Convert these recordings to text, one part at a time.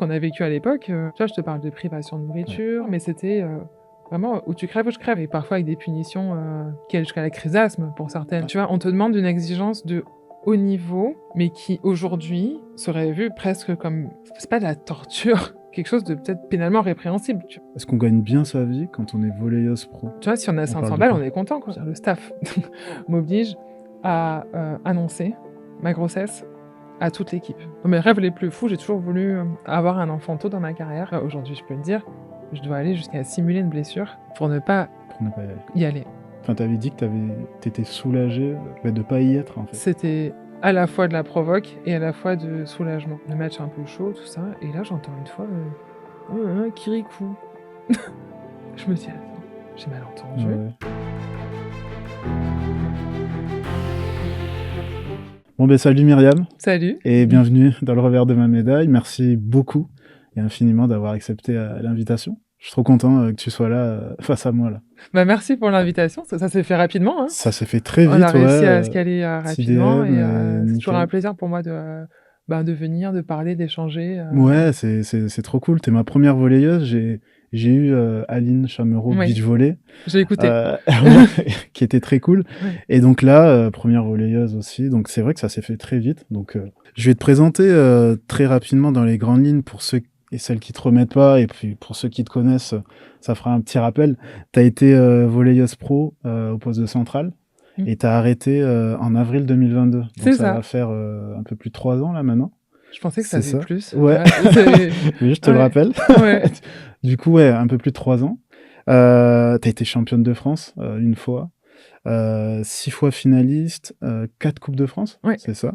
qu'on a vécu à l'époque, tu vois, je te parle de privation de nourriture, mais c'était vraiment où tu crèves ou je crève, et parfois avec des punitions qui allent jusqu'à la crise d'asthme pour certaines. Tu vois, on te demande une exigence de haut niveau, mais qui aujourd'hui serait vue presque comme, c'est pas de la torture, quelque chose de peut-être pénalement répréhensible. Tu vois. Est-ce qu'on gagne bien sa vie quand on est volleyeuse pro? Tu vois, si on a 500 balles, on est content, quoi. Le staff m'oblige à annoncer ma grossesse à toute l'équipe. Dans mes rêves les plus fous, j'ai toujours voulu avoir un enfant tôt dans ma carrière. Aujourd'hui, je peux le dire, je dois aller jusqu'à simuler une blessure pour ne pas y aller. Enfin, t'avais dit que t'étais soulagée de pas y être, en fait. C'était à la fois de la provoque et à la fois de soulagement. Le match un peu chaud, tout ça, et là, j'entends une fois Kirikou. Je me dis, attends, j'ai mal entendu. Ouais. Bon, ben salut Myriam. Salut. Et bienvenue dans le revers de ma médaille. Merci beaucoup et infiniment d'avoir accepté l'invitation. Je suis trop content que tu sois là, face à moi. Là. Bah, merci pour l'invitation. Ça s'est fait rapidement. Hein. Ça s'est fait très vite. On a réussi à se caler rapidement. DM, c'est toujours un plaisir pour moi de venir, de parler, d'échanger. Ouais, c'est trop cool. T'es ma première volleyeuse. J'ai eu Aline Chamereau, Beach Volley. J'ai écouté. Qui était très cool. Ouais. Et donc là, première volleyeuse aussi. Donc c'est vrai que ça s'est fait très vite. Donc je vais te présenter très rapidement dans les grandes lignes pour ceux et celles qui te remettent pas. Et puis pour ceux qui te connaissent, ça fera un petit rappel. T'as été volleyeuse pro au poste de centrale. Et t'as arrêté en avril 2022. Donc c'est ça va faire un peu plus de 3 ans là maintenant. Je pensais que ça faisait plus. Ouais. Mais je te le rappelle. Ouais. Du coup, ouais, un peu plus de 3 ans. T'as été championne de France une fois, 6 fois finaliste, 4 Coupes de France, c'est ça.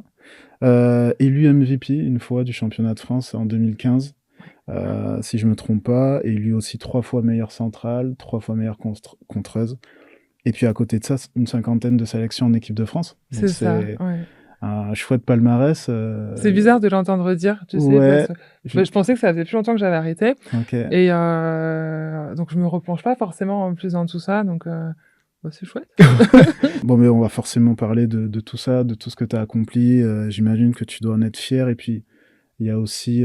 Élu MVP une fois du championnat de France en 2015, si je me trompe pas. Élu aussi 3 fois meilleure centrale, 3 fois meilleure contreuse. Et puis à côté de ça, une 50aine de sélections en équipe de France. Donc, c'est ça, ouais. Un chouette palmarès. C'est bizarre de l'entendre dire, tu sais. Ouais. Je pensais que ça faisait plus longtemps que j'avais arrêté. Okay. Et donc, je me replonge pas forcément plus dans tout ça. Donc, c'est chouette. Bon, mais on va forcément parler de tout ça, de tout ce que tu as accompli. J'imagine que tu dois en être fier. Et puis, il y a aussi,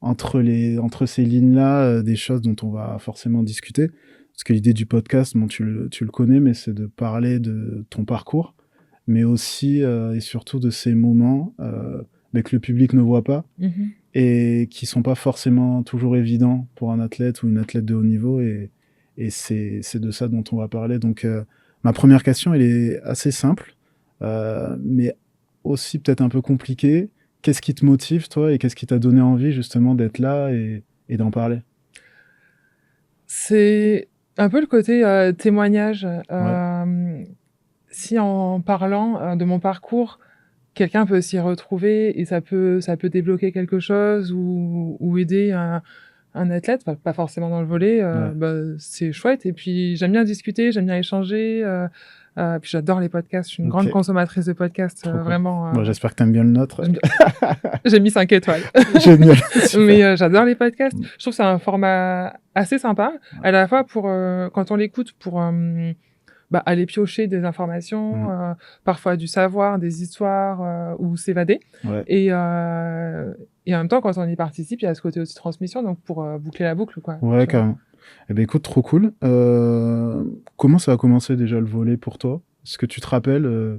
entre ces lignes-là, des choses dont on va forcément discuter. Parce que l'idée du podcast, bon, tu le connais, mais c'est de parler de ton parcours, mais aussi et surtout de ces moments que le public ne voit pas et qui sont pas forcément toujours évidents pour un athlète ou une athlète de haut niveau. Et c'est de ça dont on va parler. Donc, ma première question, elle est assez simple, mais aussi peut-être un peu compliquée. Qu'est-ce qui te motive, toi, et qu'est-ce qui t'a donné envie, justement, d'être là et d'en C'est un peu le côté témoignage. Si en parlant de mon parcours, quelqu'un peut s'y retrouver et ça peut débloquer quelque chose ou aider un athlète, pas forcément dans le volley, c'est chouette. Et puis j'aime bien discuter, j'aime bien échanger. Puis j'adore les podcasts, je suis une grande consommatrice de podcasts, vraiment. Bon, j'espère que t'aimes bien le nôtre. J'ai mis 5 étoiles. Génial. Mais j'adore les podcasts. Je trouve que c'est un format assez sympa, à la fois pour quand on l'écoute pour aller piocher des informations, parfois du savoir, des histoires ou s'évader. Ouais. Et en même temps, quand on y participe, il y a ce côté aussi transmission, donc pour boucler la boucle, quoi. Ouais, carrément. Eh ben écoute, trop cool. Comment ça a commencé déjà le volley pour toi? Est-ce que tu te rappelles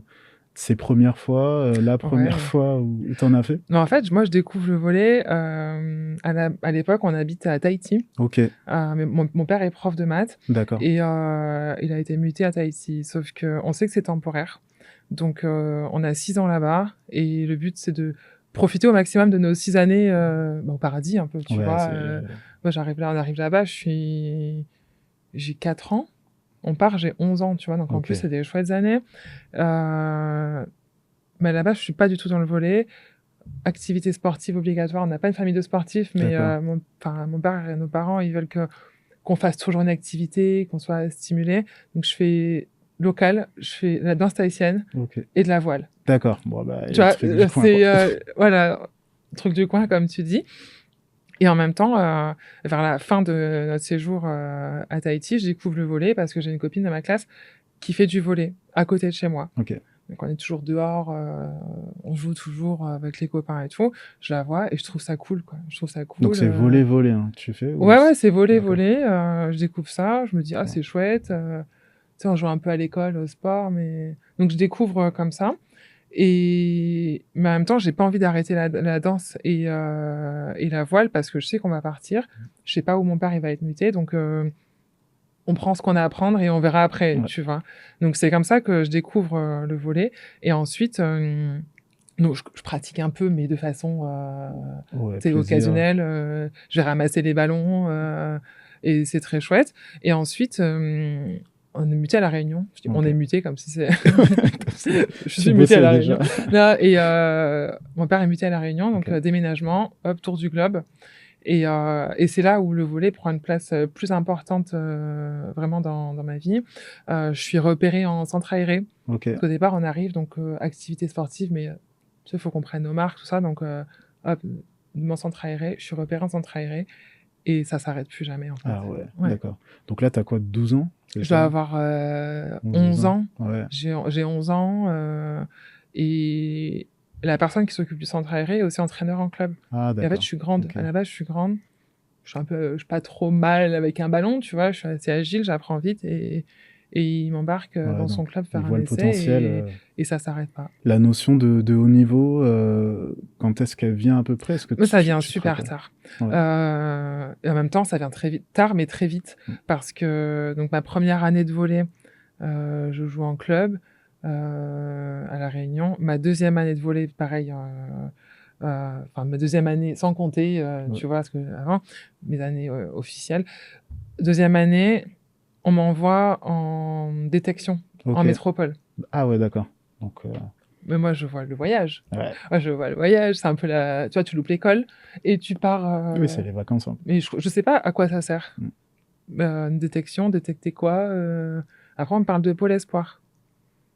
ces premières fois, la première fois où t'en as fait? Non, en fait, moi, je découvre le volley. À l'époque, on habite à Tahiti. Ok. Mais mon père est prof de maths. D'accord. Et il a été muté à Tahiti. Sauf qu'on sait que c'est temporaire. Donc, on a 6 ans là-bas. Et le but, c'est de profiter au maximum de nos 6 années au paradis, un peu, tu vois. Moi, on arrive là-bas, j'ai 4 ans. On part, j'ai 11 ans, tu vois. Donc, en plus, c'est des chouettes années. Mais là-bas, je suis pas du tout dans le volley. Activité sportive obligatoire. On n'a pas une famille de sportifs, mais mon père et nos parents, ils veulent qu'on fasse toujours une activité, qu'on soit stimulé. Donc, je fais local, je fais la danse tahitienne et de la voile. D'accord. Bon, bah, tu vois, c'est voilà, truc du coin, comme tu dis. Et en même temps, vers la fin de notre séjour à Tahiti, je découvre le volley parce que j'ai une copine de ma classe qui fait du volley à côté de chez moi. Donc, on est toujours dehors, on joue toujours avec les copains et tout. Je la vois et je trouve ça cool, quoi. Je trouve ça cool. Donc c'est volley, hein, tu fais ou Ouais, c'est volley. D'accord. Je découvre ça. Je me dis, ah, c'est chouette. Tu sais, on joue un peu à l'école, au sport, mais donc je découvre comme ça. Mais en même temps, j'ai pas envie d'arrêter la danse et la voile parce que je sais qu'on va partir. Je sais pas où mon père il va être muté, donc on prend ce qu'on a à prendre et on verra après, Ouais. tu vois. Donc c'est comme ça que je découvre le volley et ensuite donc je pratique un peu mais de façon Ouais, c'est plaisir. occasionnel. Je vais ramasser les ballons et c'est très chouette. Et ensuite on est muté à La Réunion. Je dis, Ok. on est muté comme si c'est. Je Tu suis muté à bossais La déjà. Réunion. Là, et mon père est muté à La Réunion, donc Ok. déménagement, hop, tour du globe. Et c'est là où le volley prend une place plus importante vraiment dans ma vie. Je suis repérée en centre aéré. Ok. Parce qu'au départ, on arrive, donc activité sportive, mais tu sais, il faut qu'on prenne nos marques, tout ça. Donc, hop, mon centre aéré, je suis repérée en centre aéré. Et ça s'arrête plus jamais, en fait. Ah ouais, d'accord. Donc là, t'as quoi, 12 ans, c'est Je ça? dois avoir 11 11 ans. Ouais. J'ai 11 ans. Et la personne qui s'occupe du centre aéré est aussi entraîneur en club. Ah Et en fait, d'accord. je suis grande. Ok. À la base, je suis grande. Je suis pas trop mal avec un ballon, tu vois. Je suis assez agile, j'apprends vite. Et il m'embarque Ouais, dans son donc club il faire un voit le essai. potentiel. Et ça s'arrête pas. La notion de haut niveau, quand est-ce qu'elle vient à peu près? Est-ce que Mais ça vient tu te super rappelles? tard. Ouais. Et en même temps, ça vient très vite, tard, mais très vite. Mm. Parce que donc ma première année de volley, je joue en club à La Réunion. Ma deuxième année de volley, pareil. Enfin, ma deuxième année, sans compter, Ouais. tu vois, parce que avant, mes années officielles. Deuxième année, on m'envoie en détection, en Ok. métropole. Ah ouais, d'accord. Donc, Mais moi, je vois le voyage. ouais. Moi, je vois le voyage. C'est un peu tu vois, tu loupes l'école et tu pars. Oui, c'est les vacances, hein. Mais je sais pas à quoi ça sert. Mm. Une détection, détecter quoi Après, on me parle de Pôle Espoir.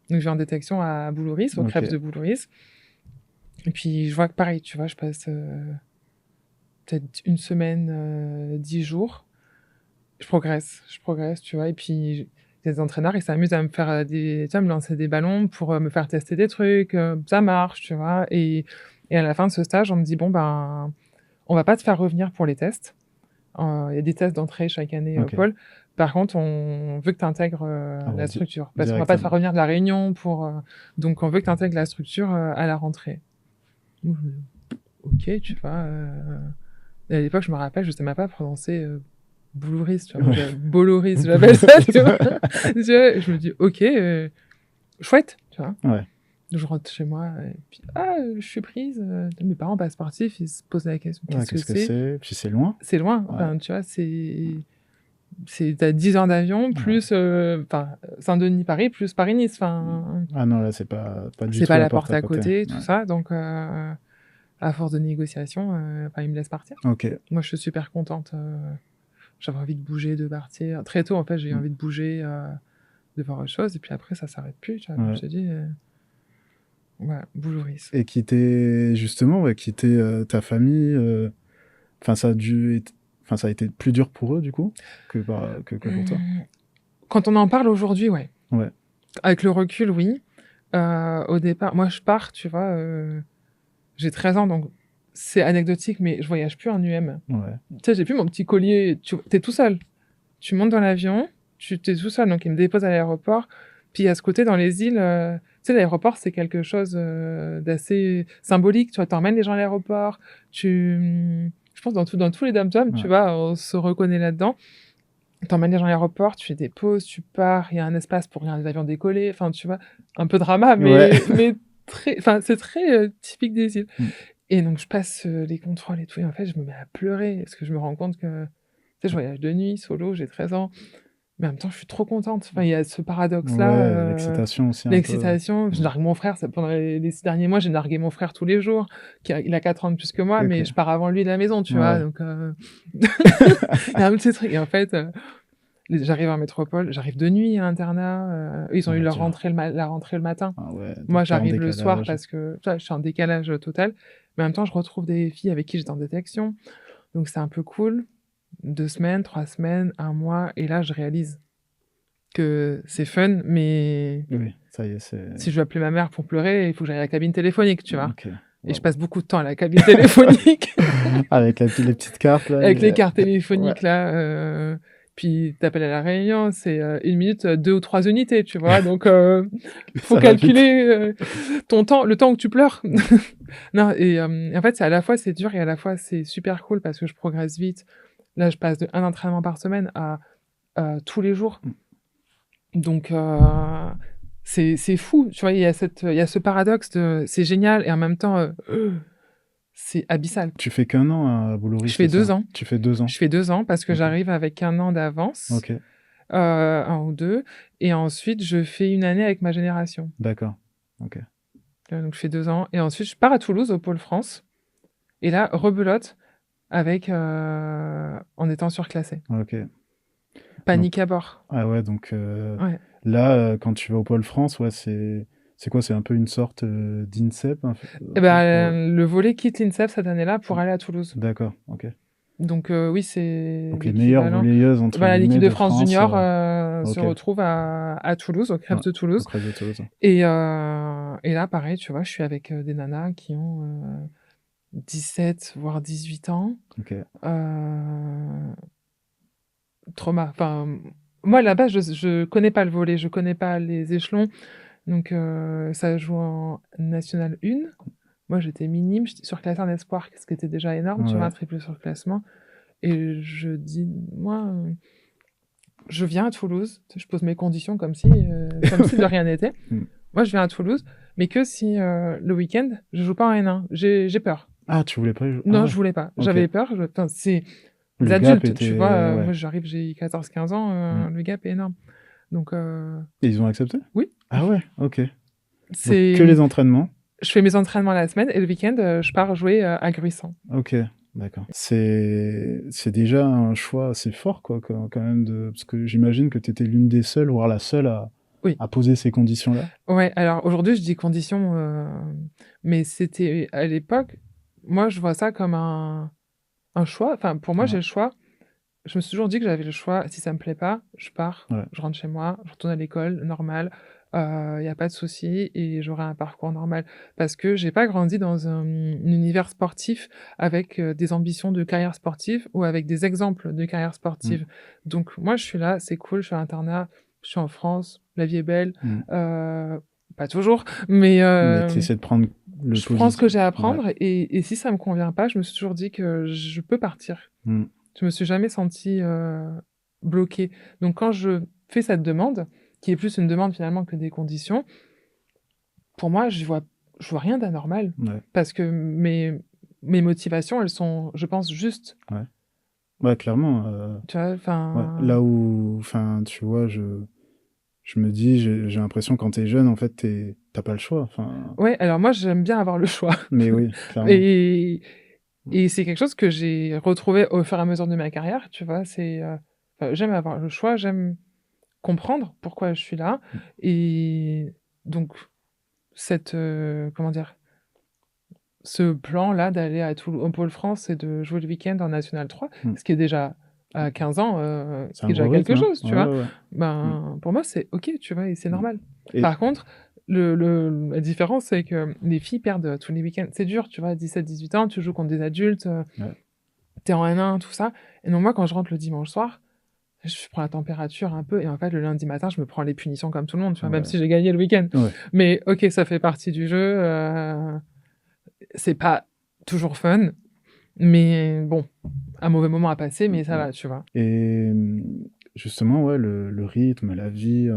Donc, je vais en détection à Boulouris, au Crêpes Ok. de Boulouris. Et puis, je vois que pareil, tu vois, je passe peut-être une semaine, 10 jours. Je progresse, tu vois. Et puis, les entraîneurs, ils s'amusent à me faire tu vois, me lancer des ballons pour me faire tester des trucs. Ça marche, tu vois. Et à la fin de ce stage, on me dit, bon, ben, on va pas te faire revenir pour les tests. Il y a des tests d'entrée chaque année au Ok. pôle. Par contre, on veut que tu intègres Ah ouais, la structure. Parce qu'on va pas te faire directement. revenir de la réunion pour. Donc, on veut que tu intègres la structure à la rentrée. Donc, je me dis, ok, tu vois. Et à l'époque, je me rappelle, je ne sais même pas prononcer Boulouris, tu vois. Ouais. Boloris, j'appelle ça, tu vois. Je me dis, ok, chouette, tu vois. Ouais. Je rentre chez moi et puis, je suis prise. Mes parents pas sportifs, ils se posent la question, Ouais, qu'est-ce que qu'est-ce que c'est? c'est? Puis c'est loin. C'est loin, Ouais. enfin, tu vois, t'as 10 heures d'avion, Ouais. plus, Saint-Denis-Paris, plus Paris-Nice, enfin, Ah non, là, c'est pas du c'est tout pas la la porte porte à à côté. côté, tout Ouais. ça, donc, à force de négociation, ils me laissent partir. Ok. Moi, je suis super contente, j'avais envie de bouger, de partir. Très tôt, en fait, j'ai eu Mm. envie de bouger, de voir autre chose, et puis après, ça s'arrête plus, tu vois, comme Ouais. je te dis, voilà, Boulouris. Et quitter, justement, ouais, quitter ta famille, enfin, enfin, ça a été plus dur pour eux, du coup, que pour toi. Quand on en parle aujourd'hui, ouais. Ouais. Avec le recul, oui. Au départ, moi, je pars, tu vois, j'ai 13 ans, donc c'est anecdotique, mais je voyage plus en UM. Ouais. Tu sais, j'ai plus mon petit collier. Tu es tout seul. Tu montes dans l'avion, tu t'es tout seul, donc il me dépose à l'aéroport. Puis à ce côté, dans les îles, tu sais, l'aéroport, c'est quelque chose d'assez symbolique. Tu vois, t'emmènes les gens à l'aéroport. Je pense dans tous les dom-toms, tu Ouais. vois, on se reconnaît là-dedans. T'emmènes les gens à l'aéroport, tu fais des pauses, tu pars, il y a un espace pour regarder les avions décoller. Enfin, tu vois, un peu drama, Ouais. mais c'est très typique des îles. Mm. Et donc, je passe les contrôles et tout. Et en fait, je me mets à pleurer parce que je me rends compte que, tu sais, je voyage de nuit, solo, j'ai 13 ans. Mais en même temps, je suis trop contente. Enfin, il y a ce paradoxe-là. Ouais, l'excitation aussi un peu. L'excitation. Je Mm. nargue mon frère. Pendant les 6 derniers mois, j'ai nargué mon frère tous les jours. Il a 4 ans de plus que moi, mais Ok. je pars avant lui de la maison, tu vois. Ouais. Donc, il y a un petit truc. Et en fait, j'arrive en métropole, j'arrive de nuit à l'internat. Eux, ils ont eu Ouais, leur dur. la rentrée le matin. Ah ouais, donc Moi, t'es en j'arrive le soir décalage. parce que tu vois, je suis en décalage total. Mais en même temps, je retrouve des filles avec qui j'étais en détection. Donc, c'est un peu cool. 2 semaines, 3 semaines, un mois. Et là, je réalise. que c'est fun, mais Oui, ça y est, c'est... si je veux appeler ma mère pour pleurer, il faut que j'aille à la cabine téléphonique, tu vois. Ok. Et je Wow. passe beaucoup de temps à la cabine téléphonique, Avec les petites cartes, là. avec les cartes Ouais. téléphoniques, là. Puis t'appelles à la réunion, c'est 1 minute, 2 ou 3 unités, tu vois. Donc, faut Ça va vite. calculer ton temps, le temps où tu pleures. Mm. Non, et en fait, c'est à la fois c'est dur et à la fois c'est super cool parce que je progresse vite. Là, je passe de un entraînement par semaine à tous les jours. Donc, c'est fou, tu vois. Il y a ce paradoxe de c'est génial et en même temps, c'est abyssal. Tu fais qu'un an à Boulouris, Je fais c'est ça? 2 ans. Tu fais 2 ans. Je fais 2 ans parce que Ok. j'arrive avec 1 an d'avance, Ok. 1 ou 2, et ensuite je fais 1 année avec ma génération. D'accord. Ok. Donc je fais 2 ans et ensuite je pars à Toulouse au Pôle France et là rebelote avec en étant surclassée. Ok. Donc, Panique à bord. ah ouais, donc Ouais. là, quand tu vas au Pôle France, ouais, c'est quoi? C'est un peu une sorte d'INSEP, Et un peu? Ouais. le volet quitte l'INSEP cette année-là pour aller à Toulouse. D'accord. Ok. Donc oui, c'est Donc les meilleures l'équivalent. volleyeuses entre Voilà, l'équipe guillemets de de France France. junior se Ok. retrouve à Toulouse, au Ouais. Crêpes de Au Toulouse. Crêpes de Toulouse. Et là, pareil, tu vois, je suis avec des nanas qui ont 17, voire 18 ans. Ok. Euh, Trauma. Enfin, moi, là-bas, je connais pas le volley, je connais pas les échelons. Donc, ça joue en National 1. Moi, j'étais minime, j'étais surclassée en espoir, ce qui était déjà énorme, tu vois, un Ouais. triple surclassement. Et je dis, moi, je viens à Toulouse, je pose mes conditions comme si de rien n'était. Mm. Moi, je viens à Toulouse, mais que si le week-end, je joue pas en N1. J'ai peur. Ah, tu voulais pas y jouer? Ah Non, ouais. je voulais pas. Ok. J'avais peur. Enfin, c'est des Le gap adultes, tu vois. était. Ouais. Moi, j'arrive, j'ai 14-15 ans, Mm. le gap est énorme. Donc, Et ils ont accepté? oui, Ah ouais. Ok. Donc c'est. que les entraînements. Je fais mes entraînements la semaine et le week-end, je pars jouer à Gruissant. Ok. D'accord. C'est déjà un choix assez fort, quoi, quand même, parce que j'imagine que tu étais l'une des seules, voire la seule Oui. à poser ces conditions-là. Ouais, alors aujourd'hui, je dis conditions, mais c'était à l'époque, moi, je vois ça comme un choix. Enfin, pour moi, Ouais. j'ai le choix. Je me suis toujours dit que j'avais le choix. Si ça me plaît pas, je pars, Ouais. je rentre chez moi, je retourne à l'école, normal. Il y a pas de souci et j'aurai un parcours normal. Parce que j'ai pas grandi dans un univers sportif avec des ambitions de carrière sportive ou avec des exemples de carrière Mm. sportive. Donc moi, je suis là, c'est cool, je suis à l'internat, je suis en France, la vie est belle. Mm. Pas toujours, mais Mais tu essaies de prendre le je prends ce que positif. j'ai à Ouais. apprendre et si ça me convient pas, je me suis toujours dit que je peux partir. Mm. Je me suis jamais sentie bloquée. Donc quand je fais cette demande, qui est plus une demande finalement que des conditions, pour moi, je vois rien d'anormal Ouais. parce que mes motivations, elles sont, je pense, justes. Ouais. Ouais, clairement. Tu vois, Ouais. enfin. Là où, enfin, tu vois, je me dis, j'ai l'impression quand t'es jeune, en fait, t'as pas le choix. Enfin, Ouais, alors moi, j'aime bien avoir le choix. mais oui, clairement. Et, et c'est quelque chose que j'ai retrouvé au fur et à mesure de ma carrière, tu vois. Enfin, j'aime avoir le choix, j'aime comprendre pourquoi je suis là. Mm. Et donc, comment dire, ce plan-là d'aller au Pôle France et de jouer le week-end en National 3, Mm. ce qui est déjà à 15 ans, C'est qui un est déjà gros quelque rythme, hein. chose, tu Ouais, vois. ouais, ouais. Mm. Ben, pour moi, c'est OK, tu vois, et c'est Mm. normal. Et Par contre, la différence, c'est que les filles perdent tous les week-ends. C'est dur, tu vois, 17-18 ans, tu joues contre des adultes, ouais. t'es en N1, tout ça. Et donc, moi, quand je rentre le dimanche soir, je prends la température un peu, et en fait, le lundi matin, je me prends les punitions comme tout le monde, tu vois, même Ouais. si j'ai gagné le week-end. Ouais. Mais OK, ça fait partie du jeu. C'est pas toujours fun, mais bon, un mauvais moment à passer, mais ça Ouais. va, tu vois. Et justement, ouais, le rythme, la vie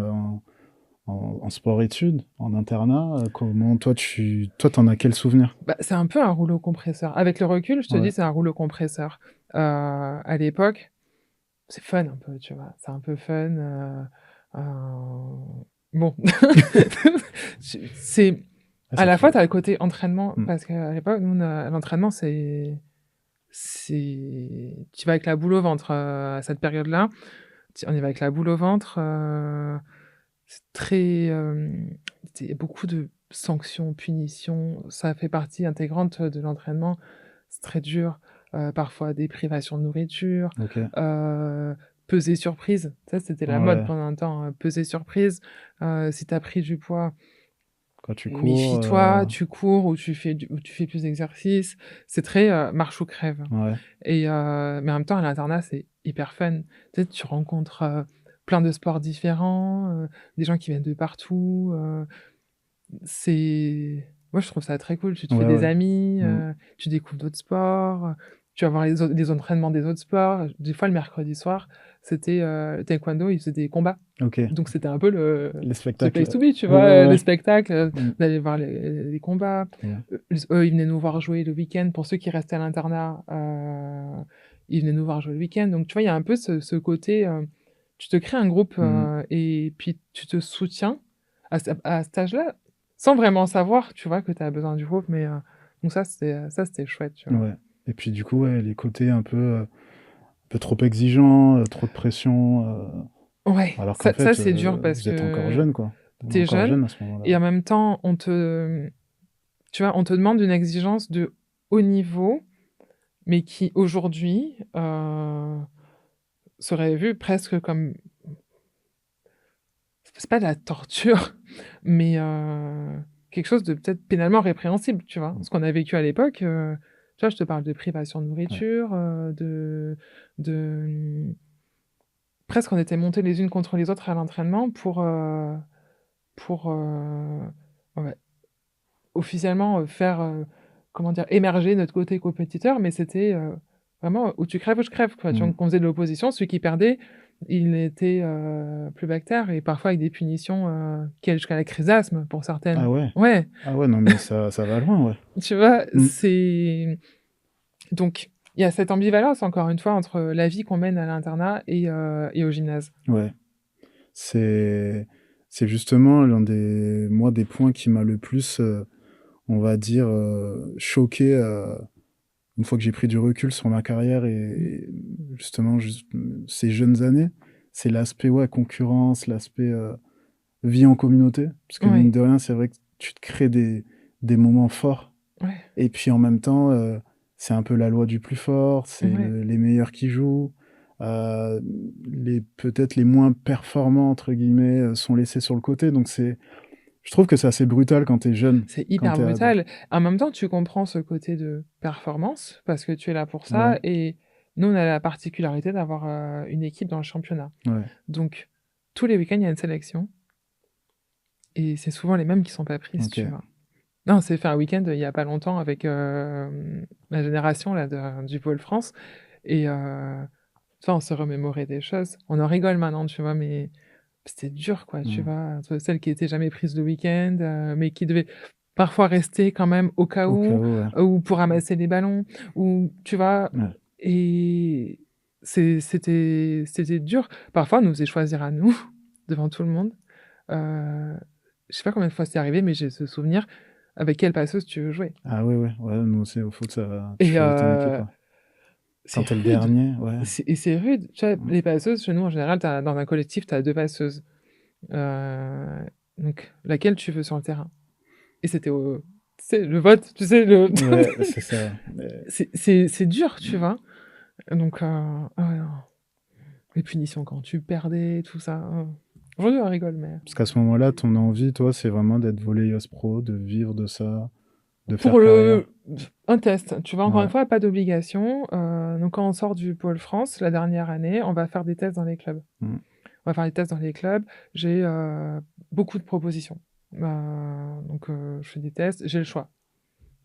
en sport-études, en internat, comment toi, t'en as quel souvenir? Bah, c'est un peu un rouleau compresseur. Avec le recul, je te Ouais. dis, c'est un rouleau compresseur. À l'époque, c'est fun un peu, tu vois. C'est un peu fun. Bon. C'est... Ah, À ça la fois, fait. tu as le côté entraînement, Mm. parce qu'à l'époque, nous, l'entraînement, tu vas avec la boule au ventre à cette période-là. On y va avec la boule au ventre. C'est très... il y a beaucoup de sanctions, punitions. Ça fait partie intégrante de l'entraînement. C'est très dur. Parfois des privations de nourriture. Ok. pesée surprise. Ça, c'était la mode Ouais. pendant un temps, pesée surprise. Si tu as pris du poids, Quand tu cours, méfie-toi, tu cours ou tu fais plus d'exercice. C'est très, marche ou crève ouais. et mais en même temps, à l'internat, c'est hyper fun. Tu sais, tu rencontres, plein de sports différents, des gens qui viennent de partout, c'est moi, je trouve ça très cool. Tu te fais Ouais, des ouais. amis, Mmh. tu découvres d'autres sports, tu vas voir les entraînements des autres sports. Des fois, le mercredi soir, c'était, taekwondo, ils faisaient des combats. OK. Donc c'était un peu Les the place spectacles, to be, tu ouais, vois? Le ouais. spectacle, Mmh. d'aller voir les combats. Trop bien. Eux, ils venaient nous voir jouer le week-end. Pour ceux qui restaient à l'internat, ils venaient nous voir jouer le week-end. Donc tu vois, il y a un peu ce côté, tu te crées un groupe, Mmh. et puis tu te soutiens à cet âge-là, sans vraiment savoir, tu vois, que tu as besoin du groupe. Mais donc ça, c'était chouette, tu vois? Ouais et puis du coup, ouais, les côtés un peu trop exigeants, trop de pression, Ouais, alors qu'en ça fait, c'est dur parce vous êtes encore que jeune, quoi. On est tu es encore jeune jeune à ce moment-là. et en même temps, tu vois, on te demande une exigence de haut niveau, mais qui aujourd'hui, serait vue presque comme c'est pas de la torture, mais quelque chose de peut-être pénalement répréhensible, tu vois? Ce qu'on a vécu à l'époque, tu vois, je te parle de privation de Ouais. nourriture, de, presque on était montés les unes contre les autres à l'entraînement pour, ouais, officiellement, faire, comment dire? Émerger notre côté compétiteur, mais c'était, vraiment ou tu crèves ou je crève, quoi. Tu vois? Mmh. Donc on faisait de l'opposition, celui qui perdait, il était, plus bactère et parfois avec des punitions, qui allaient jusqu'à la crise d'asthme pour certaines. Ah ouais? Ouais, Ah ouais, non mais ça va loin, ouais. tu vois? Mmh. Donc il y a cette ambivalence encore une fois entre la vie qu'on mène à l'internat et au gymnase. Ouais. C'est c'est justement l'un des points qui m'a le plus, on va dire, choqué, une fois que j'ai pris du recul sur ma carrière Mmh. et justement ces jeunes années, c'est l'aspect, ouais, concurrence, l'aspect, vie en communauté. Parce que mine Ouais, de rien, c'est vrai que tu te crées des moments forts ouais, et puis en même temps, c'est un peu la loi du plus fort, c'est ouais. les meilleurs qui jouent. Heu, les peut-être les moins «performants» entre guillemets, sont laissés sur le côté donc je trouve que c'est assez brutal quand tu es jeune, C'est quand hyper tu es ado. brutal. En même temps, tu comprends ce côté de performance parce que tu es là pour Ouais, ça et nous, on a la particularité d'avoir, une équipe dans le championnat. ouais, Donc tous les week-ends, il y a une sélection et c'est souvent les mêmes qui sont pas prises, tu OK. vois? Non, on s'est fait un week-end, il y a pas longtemps avec, la génération là du Pôle France et tu vois, on se remémorait des choses. On en rigole maintenant, tu vois? Mais c'était dur quoi, tu Mmh. vois? Entre celles qui étaient jamais prises le week-end, mais qui devaient parfois rester quand même au cas Au cas où, où, ouais. ou pour ramasser les ballons ou tu vois? Ouais. Et c'était dur. Parfois, on nous faisait choisir à nous, devant tout le monde. Heu, je sais pas combien de fois c'est arrivé, mais j'ai ce souvenir: «Avec quelle passeuse tu veux jouer?» Ah ouais, ouais, ouais, nous aussi au foot, ça tu et choisis ton équipe, ouais. c'est Quand tu es le rude, dernier, ouais. c'est rude. Tu vois? Mmh. Les passeuses, chez nous, en général, tu dans un collectif, tu as 2 passeuses. Heu, donc laquelle tu veux sur le terrain? Et c'était au tu sais, le vote, tu sais, le Ouais, c'est ça, mais c'est dur, tu mmh, vois? Donc ah ouais, non. Les punitions quand tu perdais, tout ça, aujourd'hui on rigole, mais parce qu'à ce moment-là, ton envie, toi, c'est vraiment d'être volleyeuse pro, de vivre de ça, de faire pour carrière? un test, tu vois? Encore une Ouais. fois, pas d'obligation, donc quand on sort du pôle France, la dernière année, on va faire des tests dans les clubs. Mmh. On va faire des tests dans les clubs. J'ai, beaucoup de propositions. Donc je fais des tests, j'ai le choix.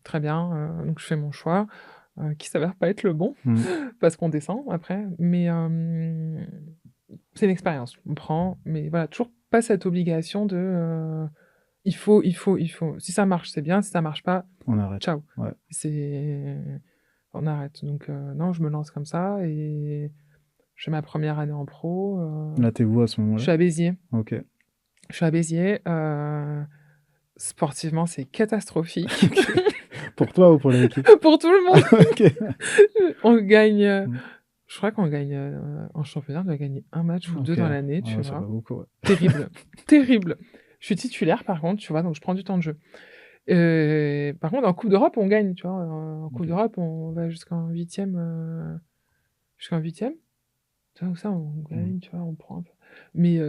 Très bien, donc je fais mon choix, qui s'avère pas être le bon Mmh. parce qu'on descend après, mais c'est une expérience. On prend, mais voilà, toujours pas cette obligation de, il faut. Si ça marche, c'est bien, si ça marche pas, On arrête. ciao. Ouais. C'est on arrête. Donc non, je me lance comme ça et je fais ma première année en pro, Là, tu es où à ce je moment-là? suis à Béziers. OK. Je suis à Béziers, sportivement, c'est catastrophique OK. Pour toi ou pour l'équipe? pour tout le monde. OK. On gagne, Mmh. je crois qu'on gagne, en championnat, on doit gagner un match ou 2 OK. dans l'année, tu Ouais, c'est pas vois? beaucoup, ouais. Terrible, terrible. Je suis titulaire par contre, tu vois? Donc je prends du temps de jeu. Par contre en coupe d'Europe, on gagne, tu vois? En coupe OK. d'Europe, on va jusqu'en 8e, jusqu'en 8e. Tu vois, où ça, on gagne, tu vois, on prend un peu. Mais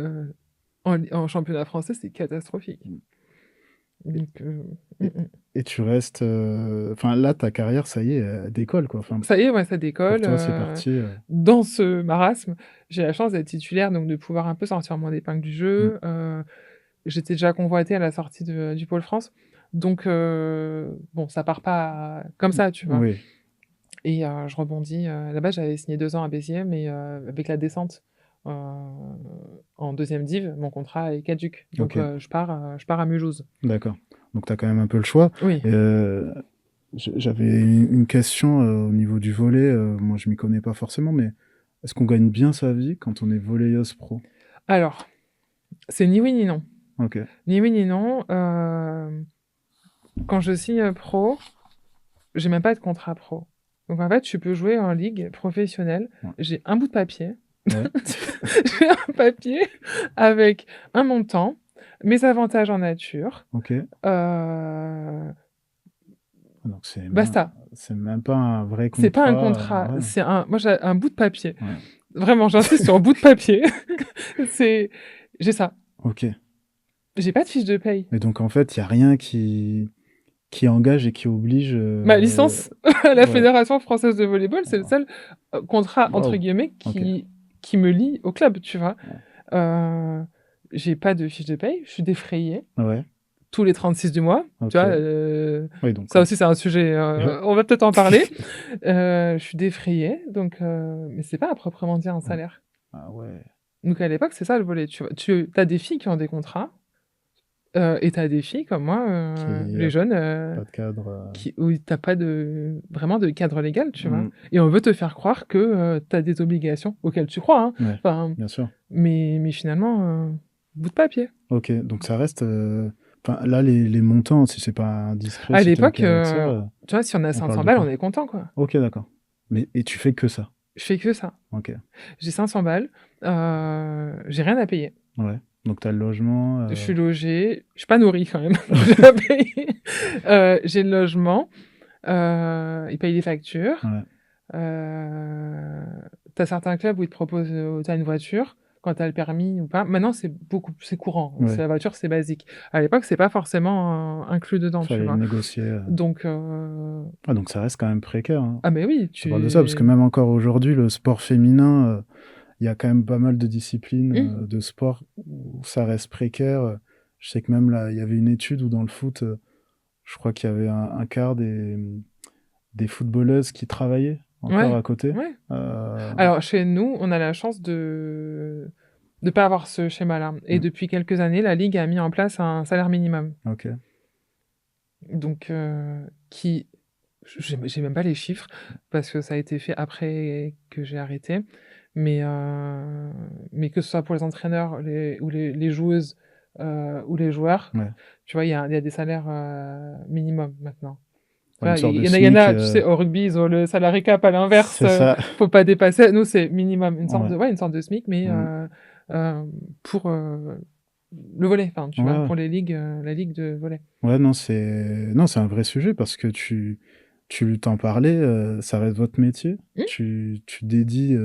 en championnat français, c'est catastrophique. Et, Donc, et- et tu restes. Enfin, là, ta carrière, ça y est, elle décolle, quoi. Enfin, ça y est, ouais, ça pour décolle. toi, c'est parti. Dans ce marasme, j'ai la chance d'être titulaire, donc de pouvoir un peu sortir mon épingle du Mm. jeu. J'étais déjà convoitée à la sortie du Pôle France. Donc, bon, ça part pas comme ça, tu vois. Oui, Et je rebondis. Là-bas, j'avais signé 2 ans à Béziers, mais avec la descente en deuxième div, mon contrat est caduc. Donc, ok, je pars à Mulhouse. d'accord. Donc, tu as quand même un peu le choix. Oui. Et, j'avais une question au niveau du volley. Moi, je m'y connais pas forcément, mais est-ce qu'on gagne bien sa vie quand on est volleyeuse pro? Alors, c'est ni oui ni non. Ok, Ni oui ni non. Quand je signe pro, j'ai même pas de contrat pro. Donc en fait, tu peux jouer en ligue professionnelle. ouais. J'ai un bout de papier. Ouais. J'ai un papier avec un montant, mes avantages en nature. Ok. Donc, Basta. c'est même pas un vrai C'est pas un contrat. contrat. Ouais. C'est moi, j'ai un bout de papier. Ouais. Vraiment, j'insiste sur un bout de papier. J'ai ça. Ok. J'ai pas de fiche de paye. Mais donc, en fait, il n'y a rien qui engage et qui oblige. Ma licence à la Ouais. Fédération française de volleyball, c'est le seul contrat, entre Waouh. guillemets, Ok. qui me lie au club, tu vois. Ouais. J'ai pas de fiche de paye, je suis défrayée Ouais. tous les 36 du mois. Tu Ok. vois, Oui, donc. ça aussi, c'est un sujet, on va peut-être en parler. Je suis défrayée, donc, mais c'est pas à proprement dire un salaire. Ah ouais. Donc à l'époque, c'est ça le volley. Tu vois, as des filles qui ont des contrats, et tu as des filles comme moi, les jeunes, Pas de cadre. où t'as pas vraiment de cadre légal, tu vois. Mm. Et on veut te faire croire que tu as des obligations auxquelles tu crois, hein. Ouais, Enfin, bien sûr. mais finalement, bout de papier. Ok, donc ça reste. Enfin, là, les montants, si c'est pas indiscret, À si t'es l'époque, OK avec ça, tu vois, si on a on parle 500 de balles, quoi? on est content, quoi. Ok, d'accord. Et tu fais que ça? Je fais que ça. Ok. J'ai 500 balles, j'ai rien à payer. Ouais. Donc t'as le logement. Je suis logée, je suis pas nourrie quand même, j'ai à payer. J'ai le logement, ils payent les factures. Ouais. T'as certains clubs où ils te proposent, t'as une voiture, quand t'as le permis ou pas. Maintenant, c'est courant. Ouais. La voiture, c'est basique. À l'époque, c'est pas forcément inclus dedans, tu Fallait le vois. négocier. Donc, Ah, donc ça reste quand même précaire, hein. ah mais oui, Tu parles de ça parce que même encore aujourd'hui, le sport féminin, il y a quand même pas mal de disciplines de sport où ça reste précaire. Je sais que même là, il y avait une étude où dans le foot, je crois qu'il y avait un quart des footballeuses qui travaillaient encore Ouais, à côté. ouais. Alors, chez nous, on a la chance de pas avoir ce schéma-là. Et depuis quelques années, la Ligue a mis en place un salaire minimum. Ok. Donc, j'ai même pas les chiffres, parce que ça a été fait après que j'ai arrêté. Mais que ce soit pour les entraîneurs, ou les joueuses, ou les joueurs, Ouais. tu vois, il y a des salaires minimum maintenant. Ouais, une sorte de Il y en a, SMIC. tu sais, au rugby, ils ont le salarié cap à l'inverse, C'est ça. faut pas dépasser. Nous, c'est minimum, une sorte Ouais. une sorte de SMIC, mais pour le volley, enfin, tu vois, Ouais. pour les ligues, la ligue de volley. Ouais, non, c'est un vrai sujet parce que tu t'en parlais, ça reste votre métier. Tu dédies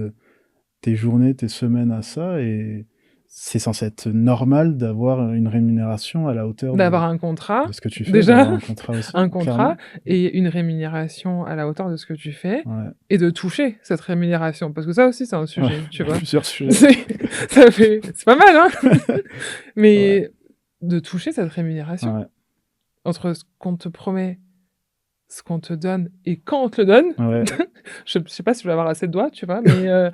tes journées, tes semaines à ça et c'est censé être normal d'avoir une rémunération à la hauteur D'avoir un contrat, de ce que tu fais, déjà, d'avoir un contrat aussi, un contrat, clairement. et une rémunération à la hauteur de ce que tu fais, Ouais. et de toucher cette rémunération, parce que ça aussi, c'est un sujet, Ouais, tu vois. plusieurs sujets. C'est pas mal, hein. Mais de toucher cette rémunération, Ouais. entre ce qu'on te promet, ce qu'on te donne, et quand on te le donne, Ouais. je sais pas si je vais avoir assez de doigts, tu vois, mais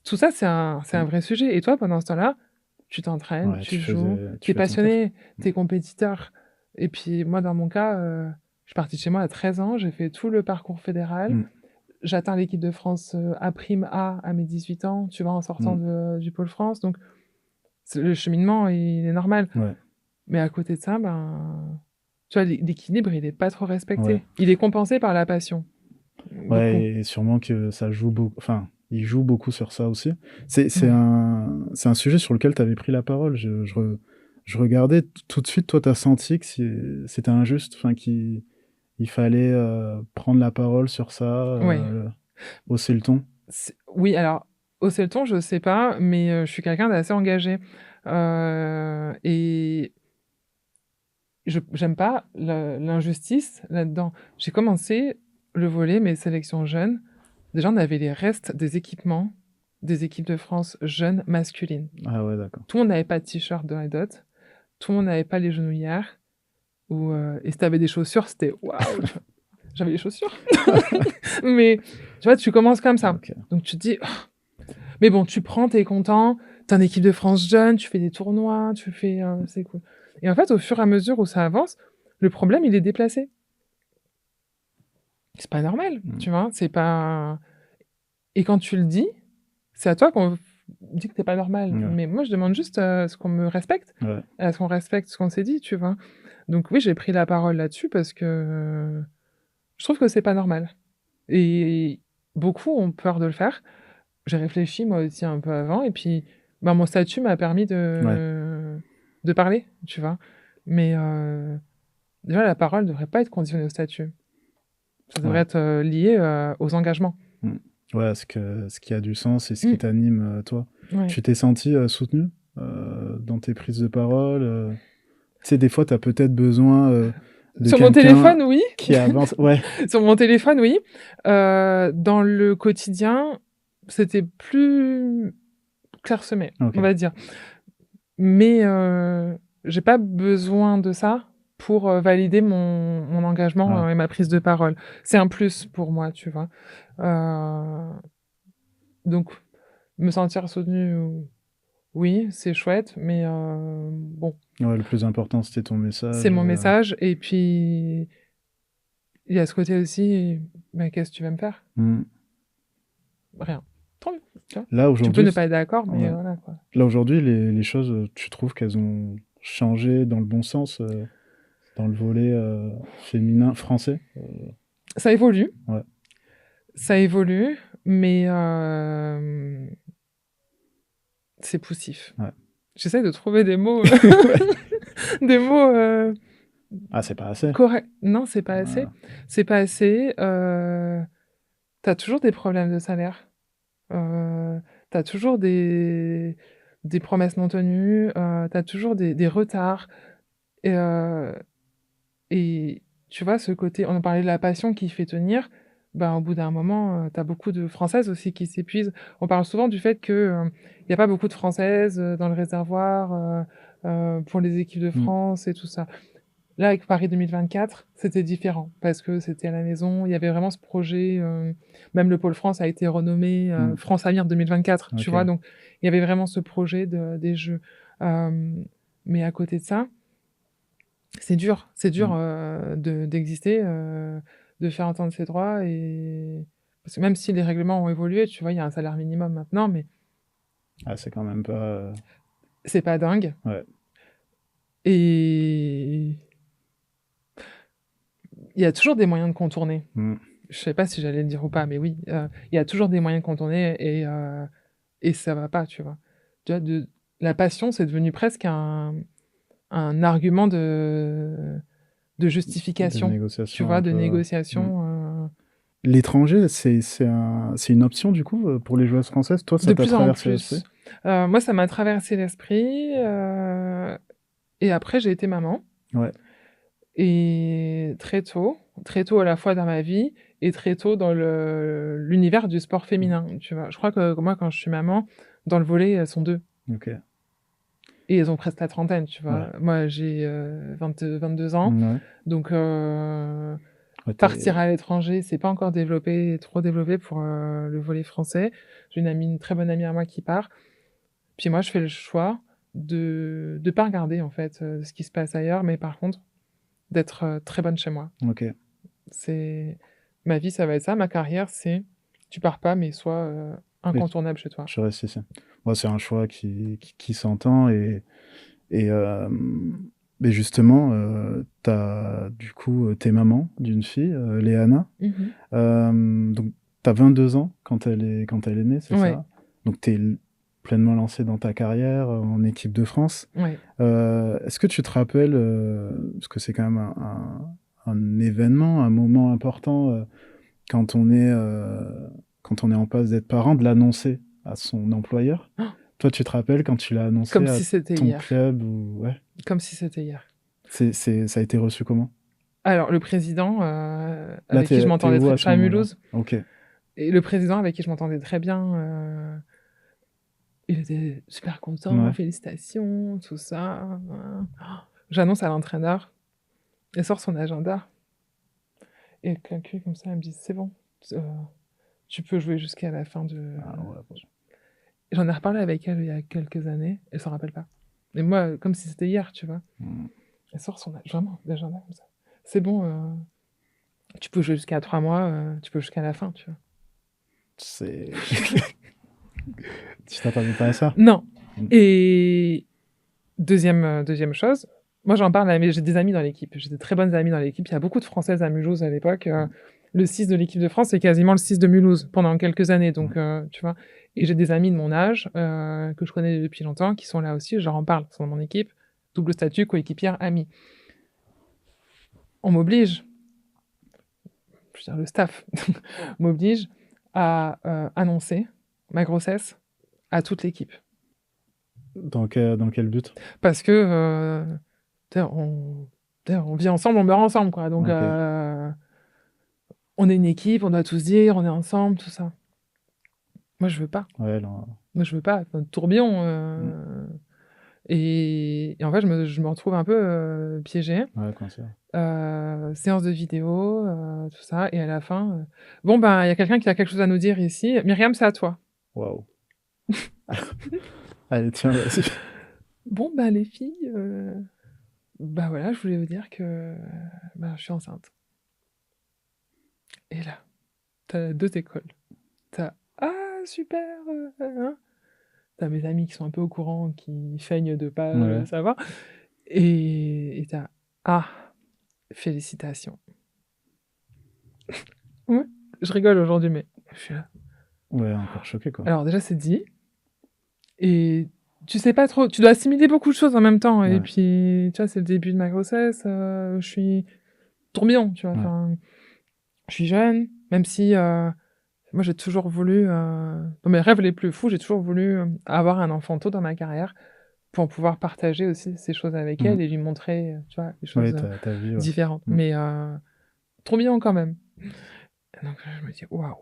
tout ça, c'est un vrai sujet. Et toi, pendant ce temps-là, tu t'entraînes, Ouais, tu joues, tu t'es fais ton taf. passionné, t'es compétiteur. Et puis moi, dans mon cas, je suis partie de chez moi à 13 ans, j'ai fait tout le parcours fédéral. J'atteins l'équipe de France A' à mes 18 ans, tu vois, en sortant du Pôle France. Donc, le cheminement, il est normal. Ouais. Mais à côté de ça, ben, tu vois, l'équilibre, il est pas trop respecté. Ouais. Il est compensé par la passion. Ouais, Beaucoup. et sûrement que ça joue beaucoup. Enfin, il joue beaucoup sur ça aussi. C'est un sujet sur lequel tu avais pris la parole. Je regardais tout de suite, toi, tu as senti que c'était injuste, enfin, qu'il fallait prendre la parole sur ça, Ouais. hausser le ton. Oui, alors, Hausser le ton, je sais pas, mais je suis quelqu'un d'assez engagé. Et j'aime pas l'injustice là-dedans. J'ai commencé le volley, mes sélections jeunes. Déjà, on avait les restes des équipements des équipes de France jeunes masculines. Ah ouais, d'accord. Tout le monde n'avait pas de t-shirt de Red Hot. Tout le monde n'avait pas les genouillères. Et si t'avais des chaussures, c'était waouh! J'avais les chaussures. Mais tu vois, tu commences comme ça. Ok. Donc tu te dis, oh. Mais bon, tu prends, t'es content. T'es en équipe de France jeune, tu fais des tournois, c'est cool. Et en fait, au fur et à mesure où ça avance, le problème, il est déplacé. C'est pas normal, tu vois. C'est pas. Et quand tu le dis, c'est à toi qu'on dit que t'es pas normal. Ouais. Mais moi, je demande juste à ce qu'on me respecte, Ouais. à ce qu'on respecte ce qu'on s'est dit, tu vois. Donc oui, j'ai pris la parole là-dessus parce que je trouve que c'est pas normal. Et beaucoup ont peur de le faire. J'ai réfléchi moi aussi un peu avant, et puis bah, mon statut m'a permis Ouais. de parler, tu vois. Mais déjà, la parole ne devrait pas être conditionnée au statut. Ça devrait Ouais. être lié aux engagements. Ouais, ce qui a du sens et ce qui Mm. t'anime, toi. Ouais. Tu t'es senti soutenu dans tes prises de parole Tu sais, des fois, tu as peut-être besoin de Sur mon quelqu'un téléphone, oui. qui avance. Ouais. Sur mon téléphone, oui. Dans le quotidien, c'était plus clairsemé, Ok. on va dire. Mais j'ai pas besoin de ça pour valider mon engagement Ouais. et ma prise de parole. C'est un plus pour moi, tu vois. Donc, me sentir soutenue, oui, c'est chouette, mais bon, Ouais, le plus important, c'était ton c'est message. mon message. Et puis, il y a ce côté aussi, mais qu'est-ce que tu vas me faire? Hmm. Rien. Tant mieux, tu vois. Là, Tu peux aujourd'hui, ne pas être d'accord, mais ouais. voilà, quoi. Là, aujourd'hui, les choses, tu trouves qu'elles ont changé dans le bon sens dans le volet féminin français Ça évolue. Ouais. Ça évolue, mais c'est poussif. Ouais. J'essaie de trouver des mots, Ouais. des mots Ah, c'est pas assez. corrects. Non, c'est pas Ouais. assez. C'est pas assez. T'as toujours des problèmes de salaire. T'as toujours des promesses non tenues. T'as toujours des retards. Et, et tu vois, ce côté, on en parlait de la passion qui fait tenir. Ben, au bout d'un moment, t'as beaucoup de Françaises aussi qui s'épuisent. On parle souvent du fait que il n'y a pas beaucoup de Françaises dans le réservoir pour les équipes de Mm. France et tout ça. Là, avec Paris 2024, c'était différent parce que c'était à la maison. Il y avait vraiment ce projet. Même le pôle France a été renommé France Avenir 2024. Tu Ok. vois, donc il y avait vraiment ce projet des Jeux. Mais à côté de ça, c'est dur. C'est dur d'exister, de faire entendre ses droits. Et parce que même si les règlements ont évolué, tu vois, il y a un salaire minimum maintenant, mais Ah, c'est quand même pas. c'est pas dingue. Ouais. Et il y a toujours des moyens de contourner. Mm. Je sais pas si j'allais le dire ou pas, mais oui, il y a toujours des moyens de contourner et ça va pas, tu vois. Tu vois, la passion, c'est devenu presque un argument de De justification, tu négociation vois, un de peu. Mm. négociation. L'étranger, c'est une option du coup pour les joueuses françaises. Toi, ça De t'a plus en traversé l'esprit? plus. Moi, ça m'a traversé l'esprit. Et après, j'ai été maman. Ouais. Et très tôt à la fois dans ma vie et très tôt dans l'univers du sport féminin, tu vois. Je crois que moi, quand je suis maman, dans le volley, elles sont deux. Ok. Et elles ont presque la trentaine, tu vois. Ouais. Moi, j'ai 22 ans. Ouais. Donc, Ouais, partir à l'étranger, c'est pas encore développé, trop développé pour le volley français. J'ai une très bonne amie à moi qui part. Puis moi, je fais le choix de pas regarder, en fait, ce qui se passe ailleurs, mais par contre, d'être très bonne chez moi. Ok. C'est ma vie, ça va être ça. Ma carrière, c'est tu pars pas, mais sois Et incontournable chez toi. je reste ici. Moi, c'est un choix qui s'entend et mais justement, t'as du coup t'es maman d'une fille, Léana. Donc t'as 22 ans quand quand elle est née, c'est Ouais, ça? Donc t'es pleinement lancé dans ta carrière en équipe de France. ouais. Est-ce que tu te rappelles, parce que c'est quand même un événement, un moment important quand on est en passe d'être parent, de l'annoncer à son employeur. Oh, Toi, tu te rappelles quand tu l'as annoncé comme à si c'était ton hier. club ou... Ouais. Comme si c'était hier. Ça a été reçu comment? Alors, le président, Là, avec qui je t'es m'entendais où très... à Je ce suis à moment-là? Mulhouse. Ok. Et le président avec qui je m'entendais très bien, il était super content, Ouais. félicitations, tout ça. J'annonce à l'entraîneur, il sort son agenda, et il calcule comme ça, il me dit, c'est bon, euh, tu peux jouer jusqu'à la fin de... Ah ouais, bon. J'en ai reparlé avec elle il y a quelques années, elle s'en rappelle pas. Et moi, comme si c'était hier, tu vois. Hmm. Elle sort vraiment l'agenda comme ça. C'est bon, tu peux jouer jusqu'à 3 mois, tu peux jusqu'à la fin, tu vois. C'est... Tu t'attendais pas à ça? Non. Hmm. Et deuxième chose, moi j'en parle, mais j'ai des amis dans l'équipe. J'ai des très bonnes amies dans l'équipe. Il y a beaucoup de Françaises à Mulhouse à l'époque. Le 6 de l'équipe de France, c'est quasiment le 6 de Mulhouse pendant quelques années. Donc, tu vois. Et j'ai des amis de mon âge que je connais depuis longtemps qui sont là aussi. Je leur en parle. Ils sont dans mon équipe. Double statut, coéquipière, amie. On m'oblige, je veux dire le staff, m'oblige à annoncer ma grossesse à toute l'équipe. Dans quel but? Parce que on vit ensemble, on meurt ensemble, quoi. Donc, Ok. on est une équipe, on doit tous dire, on est ensemble, tout ça. Moi, je veux pas. Ouais, non. Moi, je veux pas. Enfin, tourbillon. Hmm. Et en fait, je me retrouve un peu piégée. Ouais, quand ça. Séance de vidéo, tout ça. Et à la fin, bon, ben, il y a quelqu'un qui a quelque chose à nous dire ici. Myriam, c'est à toi. Waouh. Allez, tiens, vas-y. Bon, bah, les filles, bah voilà, je voulais vous dire que bah, je suis enceinte. Et là, t'as 2 écoles. T'as ah, super, hein. T'as mes amis qui sont un peu au courant, qui feignent de pas Ouais. savoir. Et t'as ah, félicitations. Ouais, je rigole aujourd'hui, mais je suis là. Ouais, encore choqué, quoi. Alors déjà, c'est dit. Et tu sais pas trop, tu dois assimiler beaucoup de choses en même temps. Et Ouais. puis, tu vois, c'est le début de ma grossesse. Je suis tourbillon, tu vois. Ouais. Enfin, je suis jeune, même si moi j'ai toujours voulu, dans mes rêves les plus fous, j'ai toujours voulu avoir un enfant tôt dans ma carrière pour pouvoir partager aussi ces choses avec Hmm. elle et lui montrer, tu vois, des Ouais, choses t'as vu, ouais. différentes. Hmm. Mais tourbillon quand même. Donc je me dis, waouh,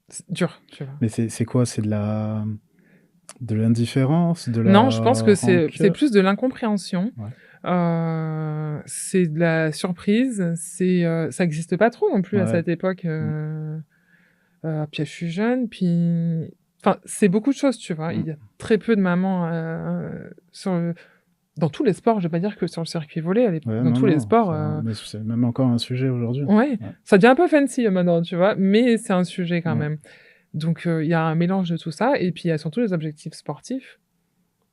c'est dur, tu vois. Mais c'est quoi? C'est de l'indifférence, de Non, je pense la que c'est rancœur? plus de l'incompréhension. Ouais. C'est de la surprise. Ça n'existe pas trop non plus à Ouais. cette époque. Hmm. Puis je suis jeune, puis... Enfin, c'est beaucoup de choses, tu vois. Hmm. Il y a très peu de mamans dans tous les sports. Je vais pas dire que sur le circuit volley, Ouais, dans non, tous les non. sports. Mais c'est même encore un sujet aujourd'hui. Ouais, Ouais. ça devient un peu fancy maintenant, tu vois, mais c'est un sujet quand Ouais. même. Donc, il y a un mélange de tout ça, et puis il y a surtout les objectifs sportifs.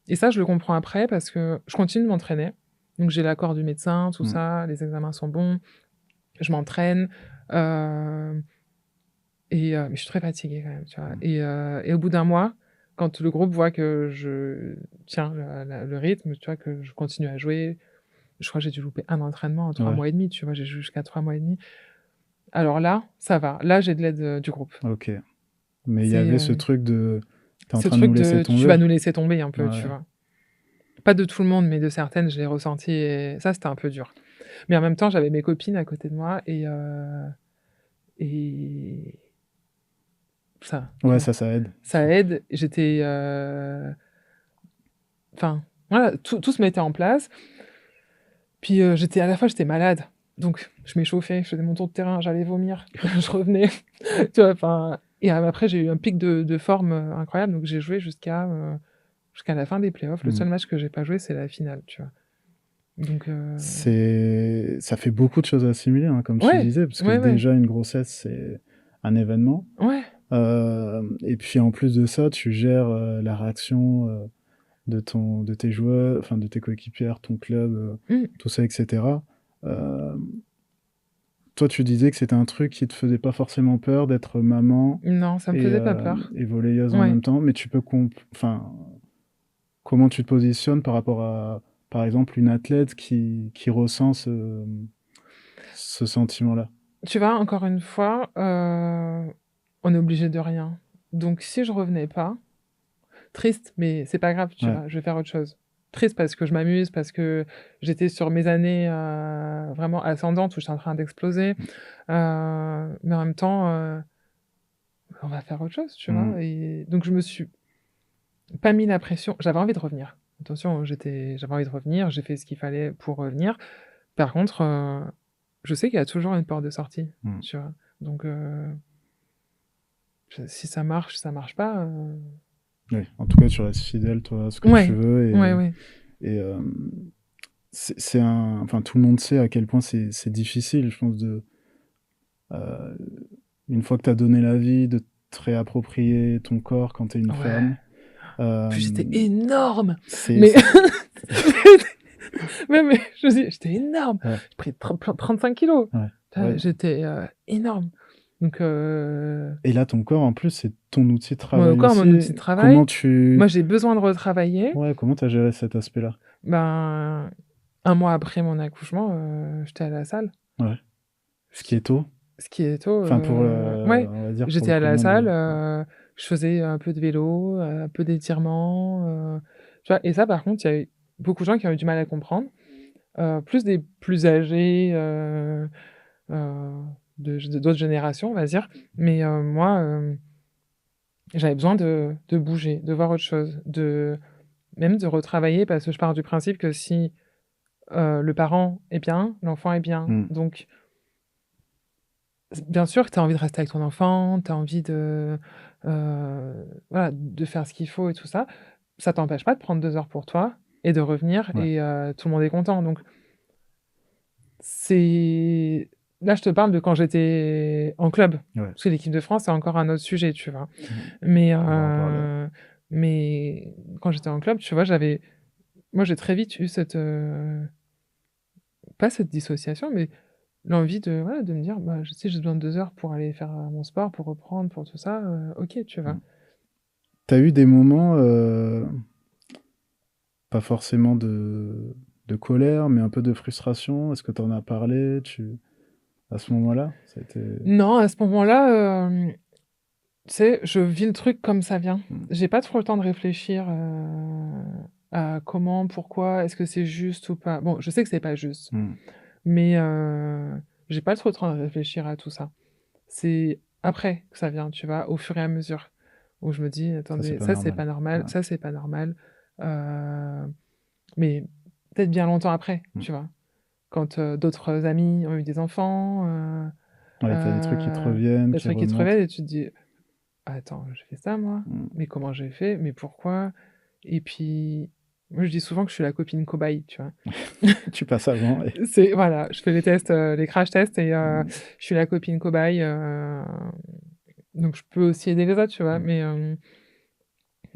Et ça, je le comprends après parce que je continue de m'entraîner. Donc, j'ai l'accord du médecin, tout Hmm. ça, les examens sont bons, je m'entraîne. Mais je suis très fatiguée quand même, tu vois. Et au bout d'un mois, quand le groupe voit que je tiens le rythme, tu vois, que je continue à jouer, je crois que j'ai dû louper un entraînement en 3 Ouais. mois et demi, tu vois, j'ai joué jusqu'à 3 mois et demi. Alors là, ça va. Là, j'ai de l'aide du groupe. Ok. Mais il y C'est avait ce truc de... T'es en ce train de nous truc laisser de tu tomber? vas nous laisser tomber un peu, tu Ouais. vois. Pas de tout le monde, mais de certaines, je l'ai ressenti et ça, c'était un peu dur. Mais en même temps, j'avais mes copines à côté de moi et ça, tu Ouais, vois, ça aide. ça aide. J'étais... Enfin, voilà, tout se mettait en place. Puis à la fois, j'étais malade. Donc, je m'échauffais, je faisais mon tour de terrain, j'allais vomir, je revenais. Tu vois, enfin... Et après, j'ai eu un pic de forme incroyable. Donc, j'ai joué jusqu'à la fin des playoffs. Le Hmm. seul match que j'ai pas joué, c'est la finale, tu vois. Donc, Ça fait beaucoup de choses à assimiler, hein, comme tu ouais, disais, parce que ouais, ouais, déjà, une grossesse, c'est un événement. ouais. Et puis, en plus de ça, tu gères la réaction de tes joueurs, enfin, de tes coéquipières, ton club, Mm. tout ça, etc. Euh, Toi, tu disais que c'était un truc qui te faisait pas forcément peur d'être maman Non, ça me faisait pas peur. et volleyeuse en Ouais. même temps, mais tu peux enfin, comment tu te positionnes par rapport à, par exemple, une athlète qui ressent ce sentiment-là? Tu vois, encore une fois, on est obligé de rien. Donc, si je revenais pas, triste, mais c'est pas grave, tu Ouais. vois, je vais faire autre chose. Triste parce que je m'amuse, parce que j'étais sur mes années vraiment ascendantes où j'étais en train d'exploser. Mais en même temps, on va faire autre chose, tu Mmh. vois. Et donc, je me suis pas mis la pression. J'avais envie de revenir. Attention, j'avais envie de revenir, j'ai fait ce qu'il fallait pour revenir. Par contre, je sais qu'il y a toujours une porte de sortie, Mmh. tu vois. Donc, si ça marche pas. Oui, en tout cas, tu restes fidèle, toi, à ce que tu Ouais, veux ouais, ouais. et c'est un enfin, tout le monde sait à quel point c'est difficile, je pense, heu, une fois que tu as donné la vie, de te réapproprier ton corps quand tu es une Ouais. femme. Puis j'étais Hem, énorme! c'est Mais c'est mais je veux dire, j'étais énorme! ouais, J'ai pris 35 kilos. ouais, Tu vois? ouais J'étais, énorme. Donc, et là, ton corps, en plus, c'est ton outil de mon travail corps, mon aussi. outil de travail. Comment tu Moi, j'ai besoin de retravailler. ouais, comment tu as géré cet aspect-là? Ben, 1 mois après mon accouchement, j'étais à la salle. Ouais, ce Ce qui qui est tôt? ce qui est tôt, Enfin, pour, ouais, on va dire, pour j'étais le à la commun des salle, ouais. je faisais un peu de vélo, un peu d'étirements, tu vois? Et ça, par contre, il y a eu beaucoup de gens qui ont eu du mal à comprendre, plus des plus âgés, heu, d'autres générations, on va dire. Mais, moi, j'avais besoin de bouger, de voir autre chose, même de retravailler parce que je pars du principe que si, le parent est bien, l'enfant est bien. Mmh. Donc bien sûr que tu as envie de rester avec ton enfant, tu as envie voilà, de faire ce qu'il faut et tout ça. Ça t'empêche pas de prendre 2 heures pour toi et de revenir Ouais, et tout le monde est content. Donc c'est là, je te parle de quand j'étais en club, ouais. parce que l'équipe de France, c'est encore un autre sujet, tu vois? Mmh. Mais On va en parler. mais quand j'étais en club, tu vois, moi, j'ai très vite eu pas cette dissociation, mais l'envie de, voilà, de me dire: «Bah, je sais, j'ai besoin de 2 heures pour aller faire, mon sport, pour reprendre, pour tout ça, OK», tu vois? Mmh. Tu as eu des moments, pas forcément de colère, mais un peu de frustration? Est-ce que tu en as parlé? À ce moment-là, ça a été Non, à ce moment-là, tu sais, je vis le truc comme ça vient. mmh, J'ai pas trop le temps de réfléchir, à comment, pourquoi, est-ce que c'est juste ou pas? Bon, je sais que c'est pas juste, mmh, mais j'ai pas trop le temps de réfléchir à tout ça. C'est après que ça vient, tu vois? Au fur et à mesure, où je me dis: ça, c'est «Attendez, pas ça, c'est normal. pas normal, Ouais. ça, c'est pas normal». Mais peut-être bien longtemps après, Mmh. tu vois? Quand, d'autres amis ont eu des enfants, Ouais, tu as des trucs qui te heu, reviennent, des qui trucs qui te remontent. réveillent et tu te dis: «Attends, j'ai fait ça moi? Mmh. Mais comment j'ai fait? Mais pourquoi?» Et puis, moi je dis souvent que je suis la copine cobaye, tu vois? Tu passes avant et C'est voilà, je fais les tests, les crash tests et mmh, je suis la copine cobaye, donc je peux aussi aider les autres, tu vois? mmh,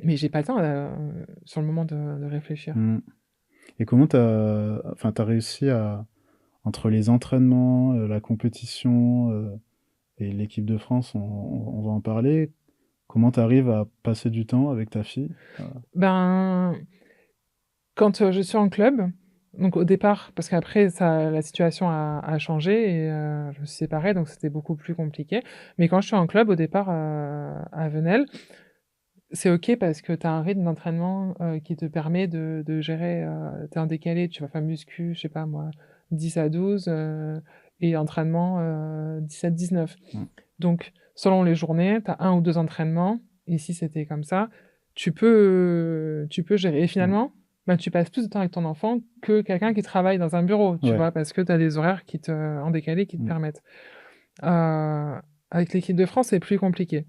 Mais j'ai pas le temps, sur le moment de réfléchir. mmh et comment enfin, tu réussi à entre les entraînements, la compétition, et l'équipe de France, on va en parler. Comment tu arrives à passer du temps avec ta fille? Ben, quand, je suis en club, donc au départ parce qu'après ça la situation a changé et je me suis séparée, donc c'était beaucoup plus compliqué. Mais quand je suis en club, au départ, à Venelle, c'est OK parce que tu as un rythme d'entraînement, qui te permet de gérer, tu es en décalé, tu vas faire muscu, je sais pas moi, 10 à 12, et entraînement, 17-19. Mmh, Donc selon les journées, tu as 1 ou 2 entraînements. Ici, c'était comme ça. Tu peux gérer et mmh, finalement, bah, tu passes plus de temps avec ton enfant que quelqu'un qui travaille dans un bureau, tu ouais, vois? Parce que tu as des horaires en décalé qui te mmh, permettent. Avec l'équipe de France, c'est plus compliqué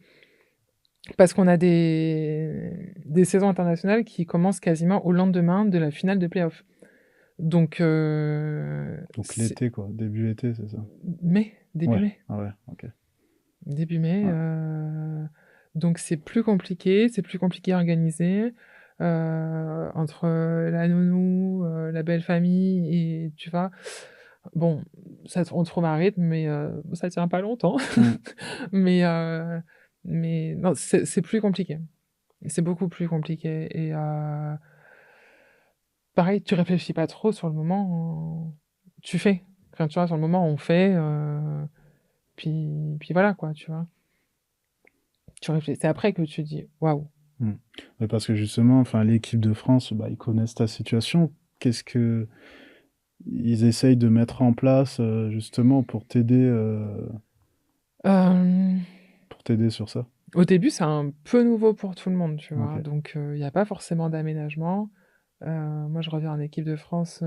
parce qu'on a des saisons internationales qui commencent quasiment au lendemain de la finale de play-off. Donc donc c'est l'été, quoi, début été, c'est ça? mai, début Ouais, mai. ah ouais, OK. Début mai, Ouais, donc c'est plus compliqué à organiser, entre, la nounou, la belle famille et tu vois? Bon, ça on trouve un rythme, mais ça tient pas longtemps. mmh, Mais non, c'est plus compliqué. C'est beaucoup plus compliqué et pareil, tu réfléchis pas trop sur le moment, tu fais. Enfin, tu vois, sur le moment, on fait, puis voilà quoi, tu vois? tu réfléchis. C'est après que tu dis waouh. Ouais, parce que justement, enfin, l'équipe de France, bah, ils connaissent ta situation. Qu'est-ce que ils essayent de mettre en place justement Euh, pour t'aider sur ça? Au début, c'est un peu nouveau pour tout le monde, tu vois. Ok. Donc, il n'y a pas forcément d'aménagement. Moi, je reviens en équipe de France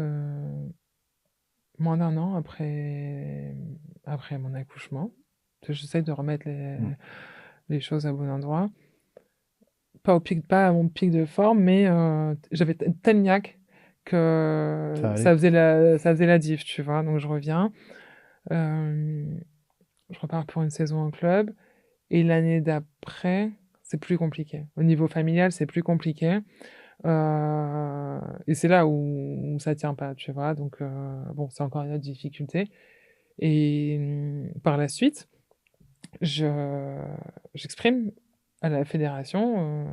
moins d'un an après mon accouchement. J'essaie de remettre Mm. les choses à bon endroit. Pas à mon pic de forme, mais j'avais tel niaque Ça que allait. ça faisait la diff, tu vois. Donc, je reviens. Euh, je repars pour une saison en club. Et l'année d'après, c'est plus compliqué. Au niveau familial, c'est plus compliqué. Et c'est là où ça tient pas, tu vois. Donc, bon, c'est encore une autre difficulté. Et par la suite, j'exprime à la fédération,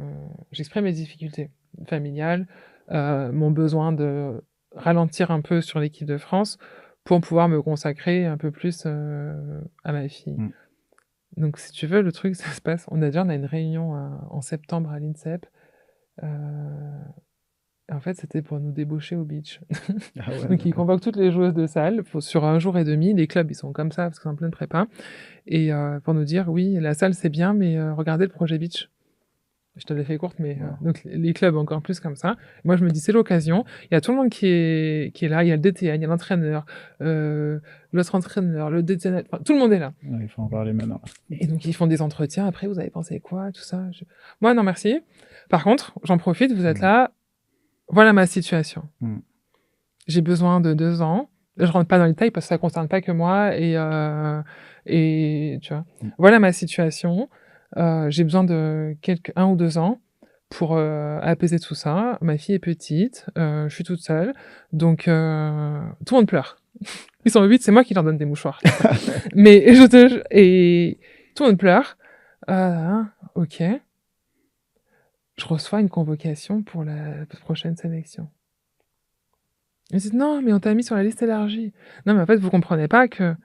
j'exprime mes difficultés familiales, mon besoin de ralentir un peu sur l'équipe de France pour pouvoir me consacrer un peu plus à ma fille. Mm. Donc, si tu veux, le truc, ça se passe. On a une réunion en septembre à l'INSEP. En fait, c'était pour nous débaucher au beach. Ah ouais, Donc, ils d'accord. convoquent toutes les joueuses de salle sur un jour et demi. Les clubs, ils sont comme ça parce qu'ils sont en pleine prépa. Et pour nous dire, oui, la salle, c'est bien, mais regardez le projet beach. Je te l'ai fait courte, mais Wow. donc les clubs encore plus comme ça. Moi, je me dis, c'est l'occasion. Il y a tout le monde qui est là. Il y a le DTN, il y a l'entraîneur, l'autre entraîneur, le DTN. Enfin, tout le monde est là. Ouais, il faut en parler maintenant. Et donc, ils font des entretiens. Après, vous avez pensé quoi, tout ça. Moi, non, merci. Par contre, j'en profite, vous êtes Mm. là. Voilà ma situation. Mm. J'ai besoin de 2 ans. Je rentre pas dans les détails parce que ça concerne pas que moi. Et tu vois, Mm. voilà ma situation. J'ai besoin de 1 ou 2 ans pour apaiser tout ça. Ma fille est petite. Je suis toute seule. Donc, tout le monde pleure. Ils sont 8, c'est moi qui leur donne des mouchoirs. Mais et tout le monde pleure. Ok. Je reçois une convocation pour la prochaine sélection. Ils disent non, mais on t'a mis sur la liste élargie. Non, mais en fait, vous comprenez pas que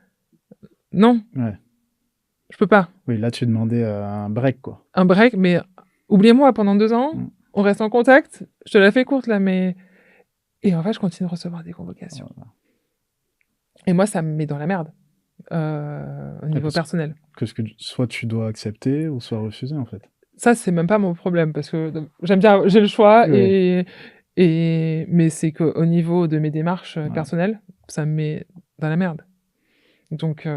non, Ouais. je peux pas. Oui, là, tu demandais un break, quoi. Un break, mais oubliez-moi pendant 2 ans, Mm. on reste en contact. Je te la fais courte là, mais. Et en fait, je continue de recevoir des convocations. Voilà. Et moi, ça me met dans la merde au Ouais, niveau personnel. que soit tu dois accepter ou soit refuser, en fait. Ça, c'est même pas mon problème parce que j'aime bien, j'ai le choix Oui. mais c'est qu'au niveau de mes démarches Ouais. personnelles, ça me met dans la merde. Donc,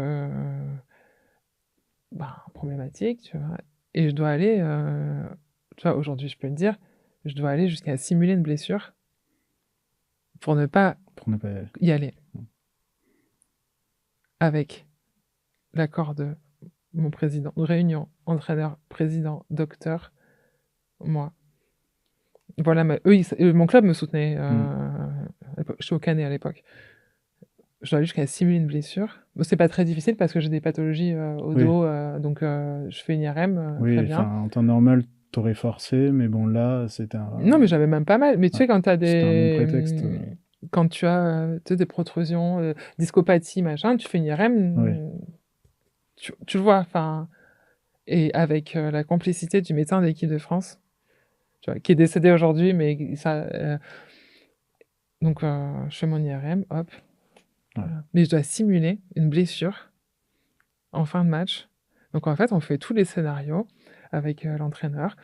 problématique, tu vois. Et je dois aller, tu vois, aujourd'hui, je peux le dire, je dois aller jusqu'à simuler une blessure pour ne pas Pour ne pas... y aller. Avec l'accord de mon président, réunion, entraîneur, président, docteur, moi. Voilà, mon club me soutenait. Je suis au Canet à l'époque. Je dois aller jusqu'à simuler une blessure. Bon, c'est pas très difficile parce que j'ai des pathologies au Oui. dos, donc je fais une IRM Oui, très bien. enfin, en temps normal, t'aurais forcé, mais bon, là, c'était un... Non, mais j'avais même pas mal. Mais tu sais, quand t'as C'était un bon des. prétexte. Quand tu as tu sais, des protrusions, discopathie, machin, tu fais une IRM, Oui. tu le vois. Enfin, et avec la complicité du médecin de l'équipe de France, tu vois, qui est décédé aujourd'hui, mais ça. Donc, je fais mon IRM, hop. Ouais. Voilà. Mais je dois simuler une blessure en fin de match. Donc, en fait, on fait tous les scénarios avec l'entraîneur.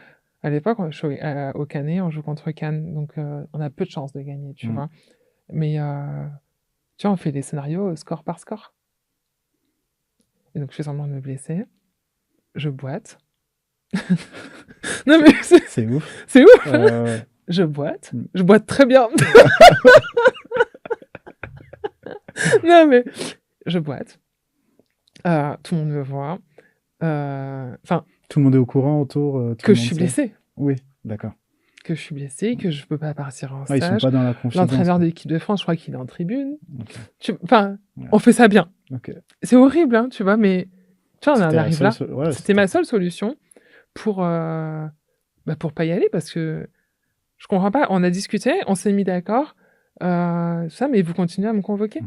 À l'époque, je suis au Canet, on joue contre Cannes, donc on a peu de chances de gagner, tu vois. Mais tu vois, on fait des scénarios score par score. Et donc, je fais semblant de me blesser. Je boite. Non, mais C'est ouf. c'est ouf. Ouais. Je boite. Je boite très bien. Non, mais je boite. Tout le monde me voit. Enfin, Tout le monde est au courant autour tout que le je monde suis sait. blessée. Oui, d'accord. Que je suis blessée, que je peux pas partir en Ah, ils sont stage. pas dans la confidence. L'entraîneur quoi. de l'équipe de France, je crois qu'il est en tribune. Ok. Enfin, Ouais. on fait ça bien. Ok. C'est horrible, hein, tu vois, mais tu vois, on en C'était la arrive seule là. ouais, C'était ma seule solution pour pas y aller parce que je comprends pas. On a discuté, on s'est mis d'accord, ça, mais vous continuez à me convoquer.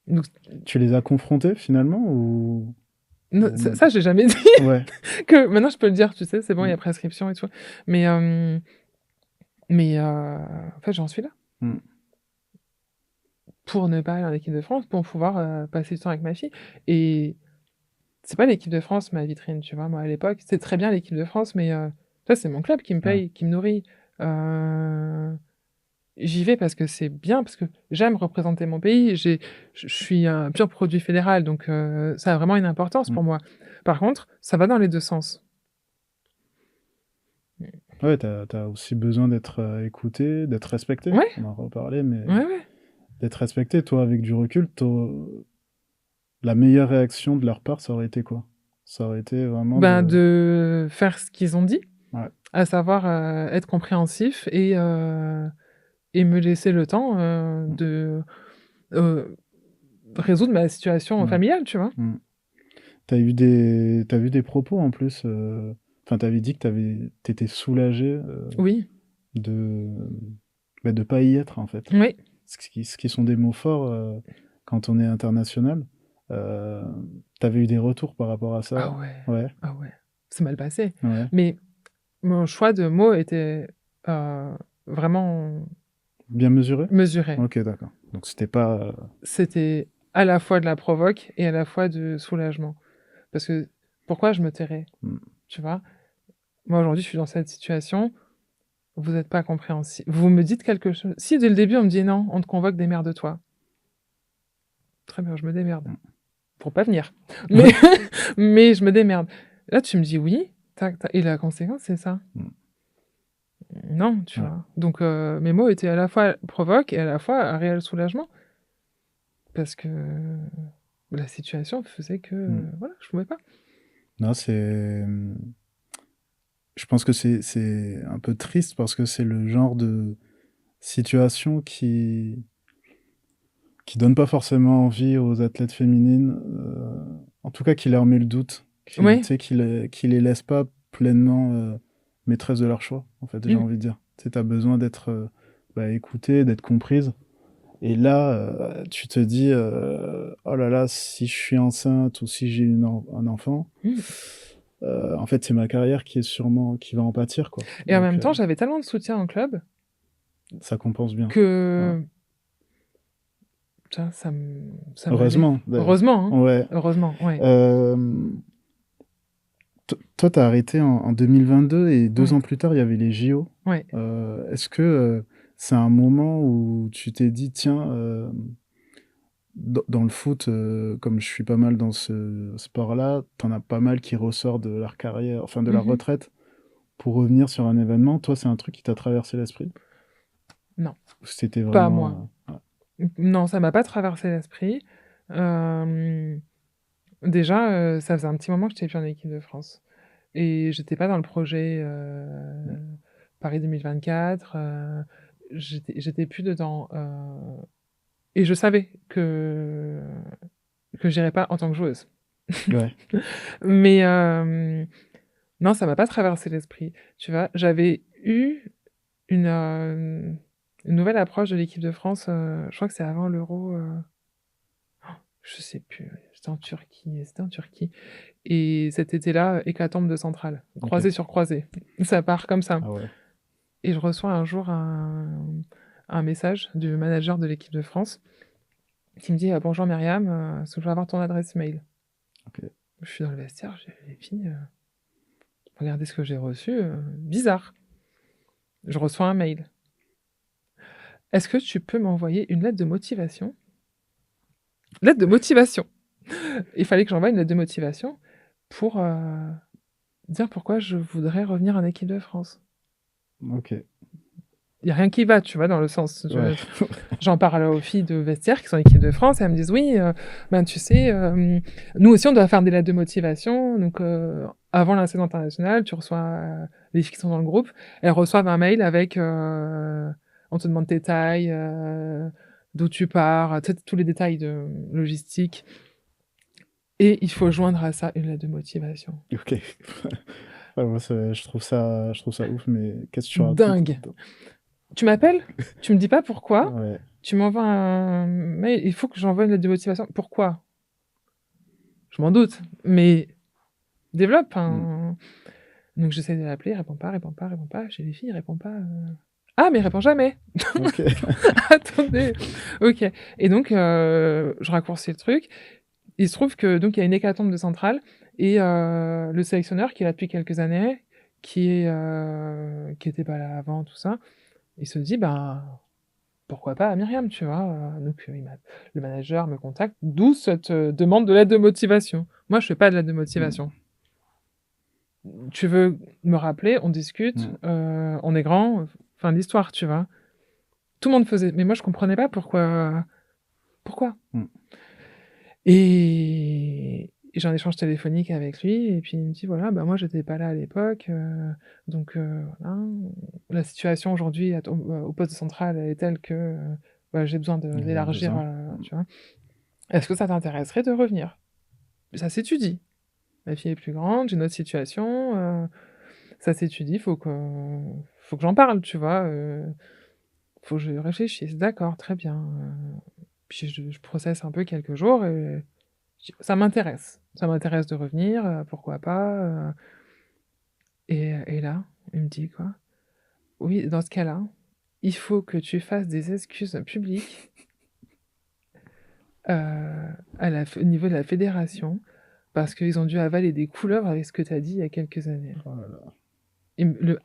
Donc, tu les as confrontés finalement ou Non, Ou même... ça, j'ai jamais dit. Ouais. Que maintenant, je peux le dire, tu sais, c'est bon, il y a prescription et tout. Mais, en fait, j'en suis là. Mm. Pour ne pas aller en équipe de France, pour pouvoir passer du temps avec ma fille. Et c'est pas l'équipe de France, ma vitrine, tu vois. Moi, à l'époque, c'est très bien l'équipe de France, mais ça, c'est mon club qui me Ouais. paye, qui me nourrit. J'y vais parce que c'est bien, parce que j'aime représenter mon pays. Je suis un pur produit fédéral, donc ça a vraiment une importance pour moi. Par contre, ça va dans les deux sens. Ouais, t'as aussi besoin d'être écouté, d'être respecté. Ouais, On en reparlait, mais ouais. d'être respecté. Toi, avec du recul, la meilleure réaction de leur part, ça aurait été quoi? Ça aurait été vraiment Ben, de... de faire ce qu'ils ont dit, Ouais. à savoir être compréhensif et me laisser le temps de euh, résoudre ma situation Ouais. familiale, tu vois. Mm. T'as vu des propos en plus. Enfin, t'avais dit que t'étais soulagé Oui, de de pas y être en fait. oui. Ce qui sont des mots forts quand on est international. Euh, T'avais eu des retours par rapport à Ah ça? ouais, Ouais, ah ouais. C'est mal passé. ouais. Mais mon choix de mots était vraiment Bien mesuré? mesuré. Ok, d'accord. Donc c'était pas... C'était à la fois de la provoque et à la fois de soulagement. Parce que pourquoi je me tairais, hmm, tu vois? Moi, aujourd'hui, je suis dans cette situation. Vous n'êtes pas compréhensible. Vous me dites quelque chose. Si dès le début, on me dit non, on te convoque, démerde-toi. Très bien, je me démerde. hmm. Pour pas venir. Mais, mais je me démerde. Là, tu me dis oui, et la conséquence, c'est ça. Hmm. Non, tu Ouais. vois. Donc, mes mots étaient à la fois provoque et à la fois un réel soulagement. Parce que la situation faisait que, Hmm. voilà, je pouvais pas. Non, je pense que c'est un peu triste parce que c'est le genre de situation qui donne pas forcément envie aux athlètes féminines, en tout cas qui leur met le doute, Oui. tu sais, qui les laisse pas pleinement maîtresses de leur choix, en fait, j'ai Mm. envie de dire. Tu sais, t'as besoin d'être écoutée, d'être comprise. Et là, tu te dis, oh là là, si je suis enceinte ou si j'ai un enfant, Mm. en fait, c'est ma carrière qui va en pâtir, quoi. Et en Donc, même temps, j'avais tellement de soutien en club ça compense bien. Ouais. que ça m'allait. Heureusement, d'ailleurs. Heureusement, hein. Ouais. Heureusement, ouais. Euh, Toi, t'as arrêté en 2022 et deux Ouais. ans plus tard, il y avait les JO. Ouais. Est-ce que c'est un moment où tu t'es dit, tiens, dans le foot, comme je suis pas mal dans ce sport-là, t'en as pas mal qui ressort de leur carrière, enfin de leur Mhm. retraite, pour revenir sur un événement. Toi, c'est un truc qui t'a traversé l'esprit? Non, Ou c'était pas moi. vraiment... Non, ça m'a pas traversé l'esprit. Euh, Déjà, ça faisait un petit moment que j'étais plus en équipe de France. Et j'étais pas dans le projet Paris 2024. J'étais plus dedans. Et je savais que j'irais pas en tant que joueuse. Ouais, Mais non, ça m'a pas traversé l'esprit. Tu vois, j'avais eu une nouvelle approche de l'équipe de France. Je crois que c'est avant l'Euro. Je sais plus. C'était en Turquie. C'était en Turquie. Et cet été-là, hécatombe de centrale, ok. croisée sur croisée. Ça part comme ça. Ah ouais, Et je reçois un jour un message du manager de l'équipe de France qui me dit Bonjour Myriam, est-ce que je vais avoir ton adresse mail? ok. Je suis dans le vestiaire, j'ai les filles, regardez ce que j'ai reçu, bizarre. Je reçois un mail. Est-ce que tu peux m'envoyer une lettre de motivation? Lettre de motivation. Il fallait que j'envoie une lettre de motivation pour dire pourquoi je voudrais revenir en équipe de France. Ok, Il n'y a rien qui va, tu vois, dans le sens. ouais. J'en parle aux filles de vestiaire qui sont équipe de France, et elles me disent oui, ben tu sais, nous aussi on doit faire des lettres de motivation. Donc avant la saison internationale, tu reçois les filles qui sont dans le groupe, elles reçoivent un mail avec on te demande tes tailles, d'où tu pars, tous les détails de logistique, et il faut joindre à ça une lettre de motivation. Ok. Ouais, moi, je trouve ça ouf, mais qu'est-ce que tu racontes? Dingue. Tu m'appelles, tu me dis pas pourquoi, Ouais. tu m'envoies un mail, il faut que j'envoie une lettre de motivation. Pourquoi? Je m'en doute, mais développe. Donc j'essaie de l'appeler, il répond pas. Chez les filles, il répond pas. Ah, mais il répond jamais. Ok. Attendez. Ok. Et donc je raccourcis le truc. Il se trouve que donc il y a une hécatombe de centrale et le sélectionneur qui est là depuis quelques années, qui était pas là avant, tout ça, il se dit pourquoi pas à Myriam, tu vois. Donc le manager me contacte, d'où cette demande de l'aide de motivation. Moi, je fais pas de l'aide de motivation. Tu veux me rappeler, on discute, on est grand, fin de l'histoire, tu vois. Tout le monde faisait, mais moi je comprenais pas pourquoi. Et j'ai un échange téléphonique avec lui, et puis il me dit voilà, moi j'étais pas là à l'époque, donc voilà, la situation aujourd'hui au poste de centrale elle est telle que j'ai besoin d'élargir, tu vois. Est-ce que ça t'intéresserait de revenir? Ça s'étudie. Ma fille est plus grande, j'ai une autre situation, ça s'étudie, faut que j'en parle, tu vois. Faut que je réfléchisse. D'accord, très bien. Puis je processe un peu quelques jours et ça m'intéresse. Ça m'intéresse de revenir, pourquoi pas. Et là, il me dit quoi? Oui, dans ce cas-là, il faut que tu fasses des excuses publiques au niveau de la fédération parce qu'ils ont dû avaler des couleuvres avec ce que tu as dit il y a quelques années. Oh là là.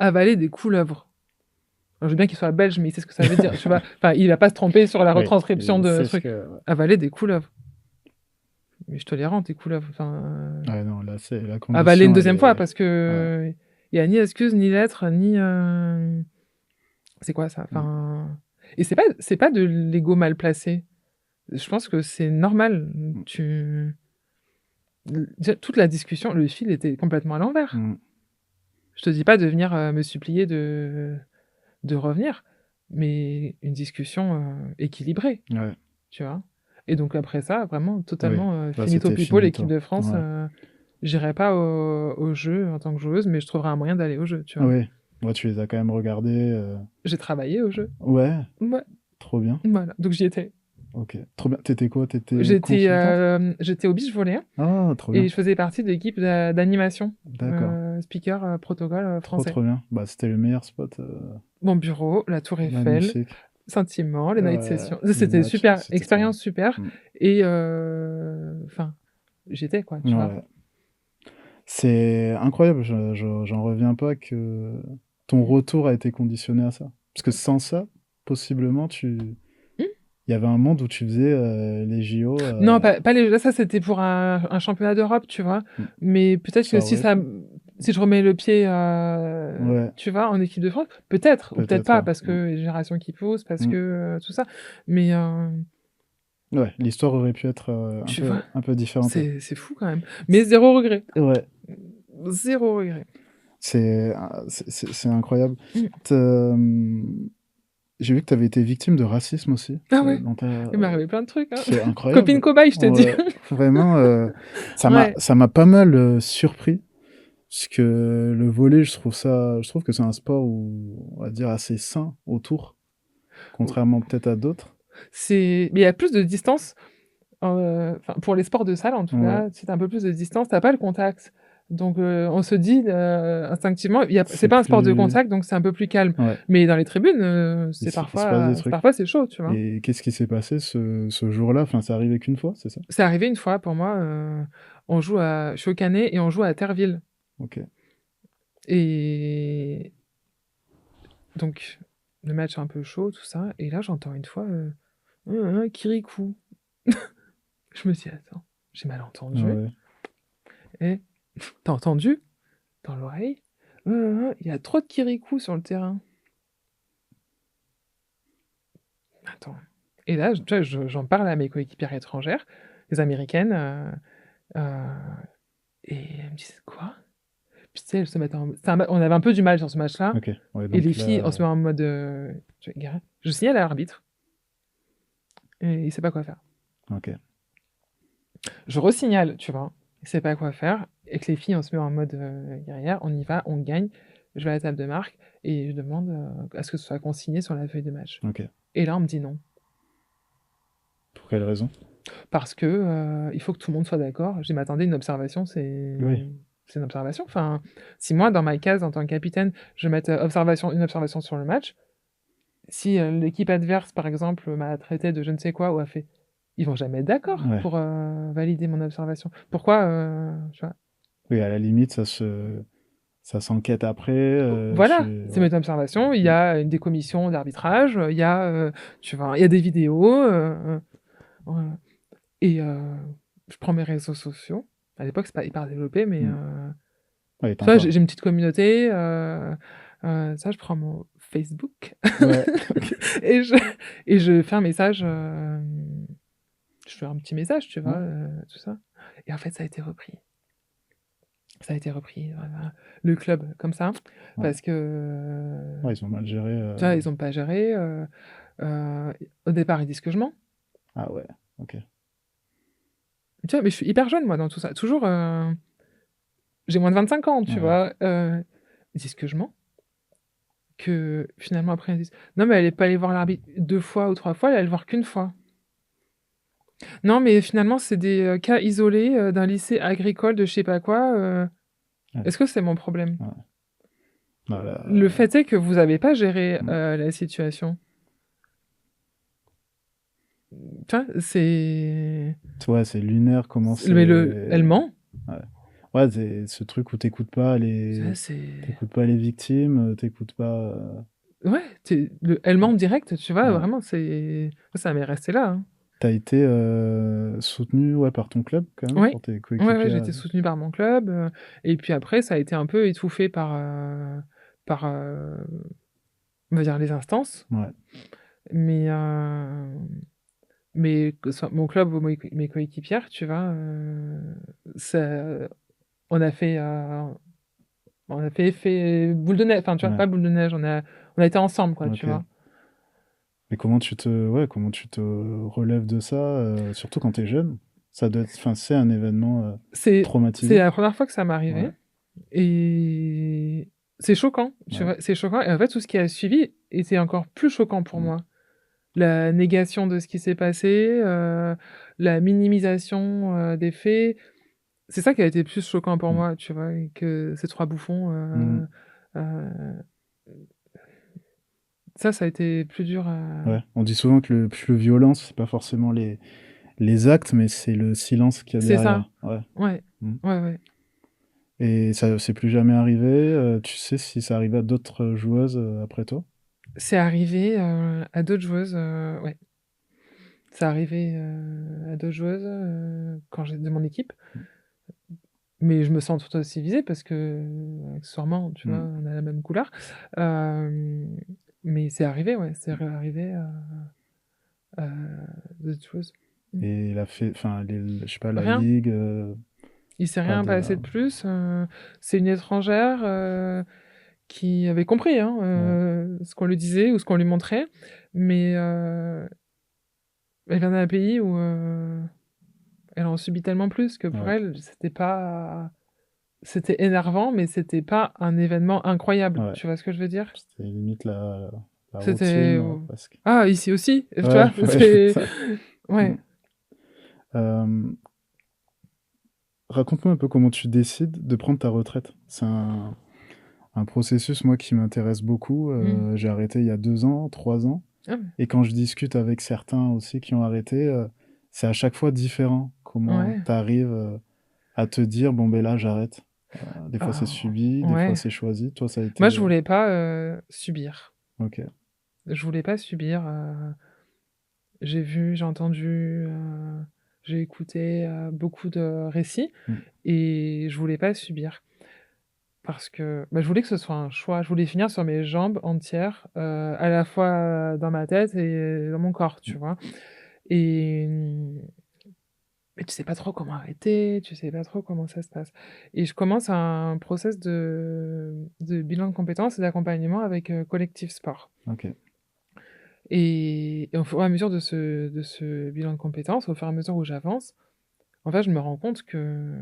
Avaler des couleuvres. Alors, je veux bien qu'il soit belge, mais il sait ce que ça veut dire, tu vois. Enfin, il va pas se tromper sur la retranscription de truc. Avaler des couleuvres. Mais je te les rends, tes couleuvres. Enfin, ouais, non, là, c'est la condition. Avaler une deuxième fois, parce que il y a ni excuse, ni lettre, ni... C'est quoi, ça? Enfin... Et c'est pas de l'ego mal placé. Je pense que c'est normal. Toute la discussion, le fil était complètement à l'envers. Je te dis pas de venir me supplier de revenir, mais une discussion équilibrée, tu vois. Et donc après ça, vraiment totalement finito pipo, l'équipe de France. J'irai pas au jeu en tant que joueuse, mais je trouverai un moyen d'aller au jeu, tu vois. Oui, moi tu les as quand même regardés. J'ai travaillé au jeu. Ouais. Trop bien. Voilà, donc j'y étais. Ok, trop bien. T'étais quoi? J'étais au beach volley. Ah, trop bien. Et je faisais partie de l'équipe d'animation. D'accord. Speaker, protocole français. Trop bien. C'était le meilleur spot. Mon bureau, la Tour Eiffel, magnifique. Saint-Imant, les night sessions. C'était super, expérience super. Et enfin, j'étais quoi, tu vois. C'est incroyable, j'en reviens pas que ton retour a été conditionné à ça. Parce que sans ça, possiblement, il y avait un monde où tu faisais les JO. Non, pas les... Là, ça, c'était pour un championnat d'Europe, tu vois. Mais peut-être que si je remets le pied, tu vois, en équipe de France, peut-être, ou peut-être pas, parce que les générations qui poussent, parce que tout ça. Mais... ouais, l'histoire aurait pu être un peu différente. C'est fou quand même. Mais zéro regret. Ouais. Zéro regret. C'est incroyable. J'ai vu que tu avais été victime de racisme aussi. Ah ouais. Il m'est arrivé plein de trucs. C'est incroyable. Copine cobaye, je te dis. Vraiment, ça m'a pas mal surpris. Parce que le volley, je trouve que c'est un sport où, on va dire, assez sain autour. Contrairement peut-être à d'autres. Mais il y a plus de distance. Pour les sports de salle, en tout cas, si t'as un peu plus de distance, t'as pas le contact. Donc, on se dit instinctivement, c'est pas un sport de contact, donc c'est un peu plus calme. Mais dans les tribunes, parfois c'est chaud, tu vois. Et qu'est-ce qui s'est passé ce jour-là? Enfin, c'est arrivé qu'une fois, c'est ça? C'est arrivé une fois pour moi. Je suis au Canet et on joue à Terreville. Ok. Et donc, le match est un peu chaud, tout ça. Et là, j'entends une fois Kirikou. Je me dis, attends, j'ai mal entendu. Et t'as entendu dans l'oreille? Il y a trop de Kirikou sur le terrain. Attends. Et là, j'en parle à mes coéquipières étrangères, les américaines, et elles me disent quoi? Puis tu sais, elles se mettent on avait un peu du mal sur ce match-là. Et les filles, on se met en mode je signale à l'arbitre. Et il sait pas quoi faire. Ok. Je resignale, tu vois. Il sait pas quoi faire. Et que les filles, on se met en mode guerrière, on y va, on gagne. Je vais à la table de marque et je demande à ce que ce soit consigné sur la feuille de match. Ok. Et là, on me dit non. Pour quelle raison? Parce que, il faut que tout le monde soit d'accord. Je dis: «Mais attendez, une observation, Oui, c'est une observation». Enfin, si moi, dans ma case, en tant que capitaine, je vais mettre, une observation sur le match, si, l'équipe adverse, par exemple, m'a traité de je ne sais quoi ou a fait ils vont jamais être d'accord ouais. pour, valider mon observation. Pourquoi, tu vois? Oui, à la limite, ça s'enquête après, Voilà, c'est ouais. mes observations. Il y Mmh. a des commissions d'arbitrage, il y a, tu vois? Il y a des vidéos, voilà et je prends mes réseaux sociaux. À l'époque, c'est pas hyper développé, mais Mmh. Ouais, tu vois, tu j'ai une petite communauté, ça, je prends mon Facebook ouais, OK. et je je fais un message, je fais un petit message, tu vois, Ouais, tout ça et en fait, ça a été repris. Ça a été repris, voilà, le club comme ça ouais. parce que, Ouais, ils ont mal géré, tu vois, ils ont pas géré, heu, au départ, ils disent que je mens. ah ouais, OK. Tu vois? Mais je suis hyper jeune, moi, dans tout ça. Toujours, j'ai moins de 25 ans, tu Ouais. vois? Ils disent que je mens, que finalement, après, ils disent: «Non, mais elle est pas allée voir l'arbitre 2 fois ou 3 fois, elle est allée le voir qu'1 fois». Non, mais finalement, c'est des, cas isolés, d'un lycée agricole de je sais pas quoi, Ouais, est-ce que c'est mon problème? ouais. Bah, Le là, fait est que vous avez pas géré, mmh, la situation. Tu vois? C'est ouais, c'est lunaire comment mais elle c'est ment. ouais. Ouais, c'est ce truc où Ça, c'est tu pas les victimes, tu pas, ouais, elle ment direct, tu vois? ouais. Vraiment, c'est ça m'est resté là, hein. Tu as été, soutenu, ouais, par ton club quand même, Ouais, pour tes ouais, ouais, coéquipiers, j'ai été soutenue par mon club, et puis après ça a été un peu étouffé par, on va dire les instances, ouais, mais que ce soit mon club ou mes coéquipières, tu vois? Ça on a fait, effet boule de neige, enfin, tu vois? ouais, Pas boule de neige, on a été ensemble, quoi, tu OK. vois? Mais comment tu te relèves de ça, surtout quand tu es jeune? Ça doit être enfin, c'est un événement, C'est traumatisant? la première fois que ça m'est Ouais, arrivé et c'est choquant, tu ouais, vois? C'est choquant et en fait, tout ce qui a suivi était encore plus choquant pour mmh, moi. La négation de ce qui s'est passé, la minimisation, des faits. C'est ça qui a été le plus choquant pour mmh, moi, tu vois? Et que ces 3 bouffons, mmh, heu, ça a été plus dur à ouais. On dit souvent que le plus violent, c'est pas forcément les actes, mais c'est le silence qu'il y a c'est ça. derrière. Ouais, Ouais. mmh Ouais, ouais. et ça c'est plus jamais arrivé, tu sais si ça arrivait à d'autres joueuses, après toi? C'est arrivé, à d'autres joueuses, ouais. C'est arrivé, à d'autres joueuses, quand j'ai de mon équipe. Mais je me sens tout aussi visée parce que, accessoirement, tu vois, Mmh on a la même couleur. Hem, mais c'est arrivé, ouais, c'est arrivé, d'autres choses. Mmh. et la fé enfin les je sais pas, la Rien, ligue, il s'est pas rien de passé de plus, c'est une étrangère, qui avait compris, hein, ouais, ce qu'on lui disait ou ce qu'on lui montrait, mais elle vient d'un pays où, elle en subit tellement plus que pour ouais, elle, c'était énervant, mais c'était pas un événement incroyable. ouais. Tu vois ce que je veux dire? C'était limite la C'était routine, ou presque. ah, ici aussi, tu Ouais, vois? ouais, c'est C'est ça. Mmh. ouais. Hem, raconte-moi un peu comment tu décides de prendre ta retraite? C'est un processus, moi, qui m'intéresse beaucoup, Mmh. j'ai arrêté il y a 2 ans, 3 ans Ah et quand je discute avec certains aussi qui ont arrêté, c'est à chaque fois différent. Comment ouais. tu arrives, à te dire: «Bon, ben là, j'arrête»? Des fois, c'est Oh, subi, des fois, ouais. c'est choisi. Toi, ça a été, Moi, je voulais pas, subir. OK. Je voulais pas subir, j'ai vu, j'ai entendu, j'ai écouté, beaucoup de récits Mmh. et je voulais pas subir parce que, bah, je voulais que ce soit un choix. Je voulais finir sur mes jambes entières, à la fois dans ma tête et dans mon corps, Mmh. tu vois? Et mais tu sais pas trop comment arrêter, tu sais pas trop comment ça se passe et je commence un process de bilan de compétences et d'accompagnement avec, Collectif Sport OK. et au fur et à mesure de ce bilan de compétences, au fur et à mesure où j'avance, en fait, je me rends compte que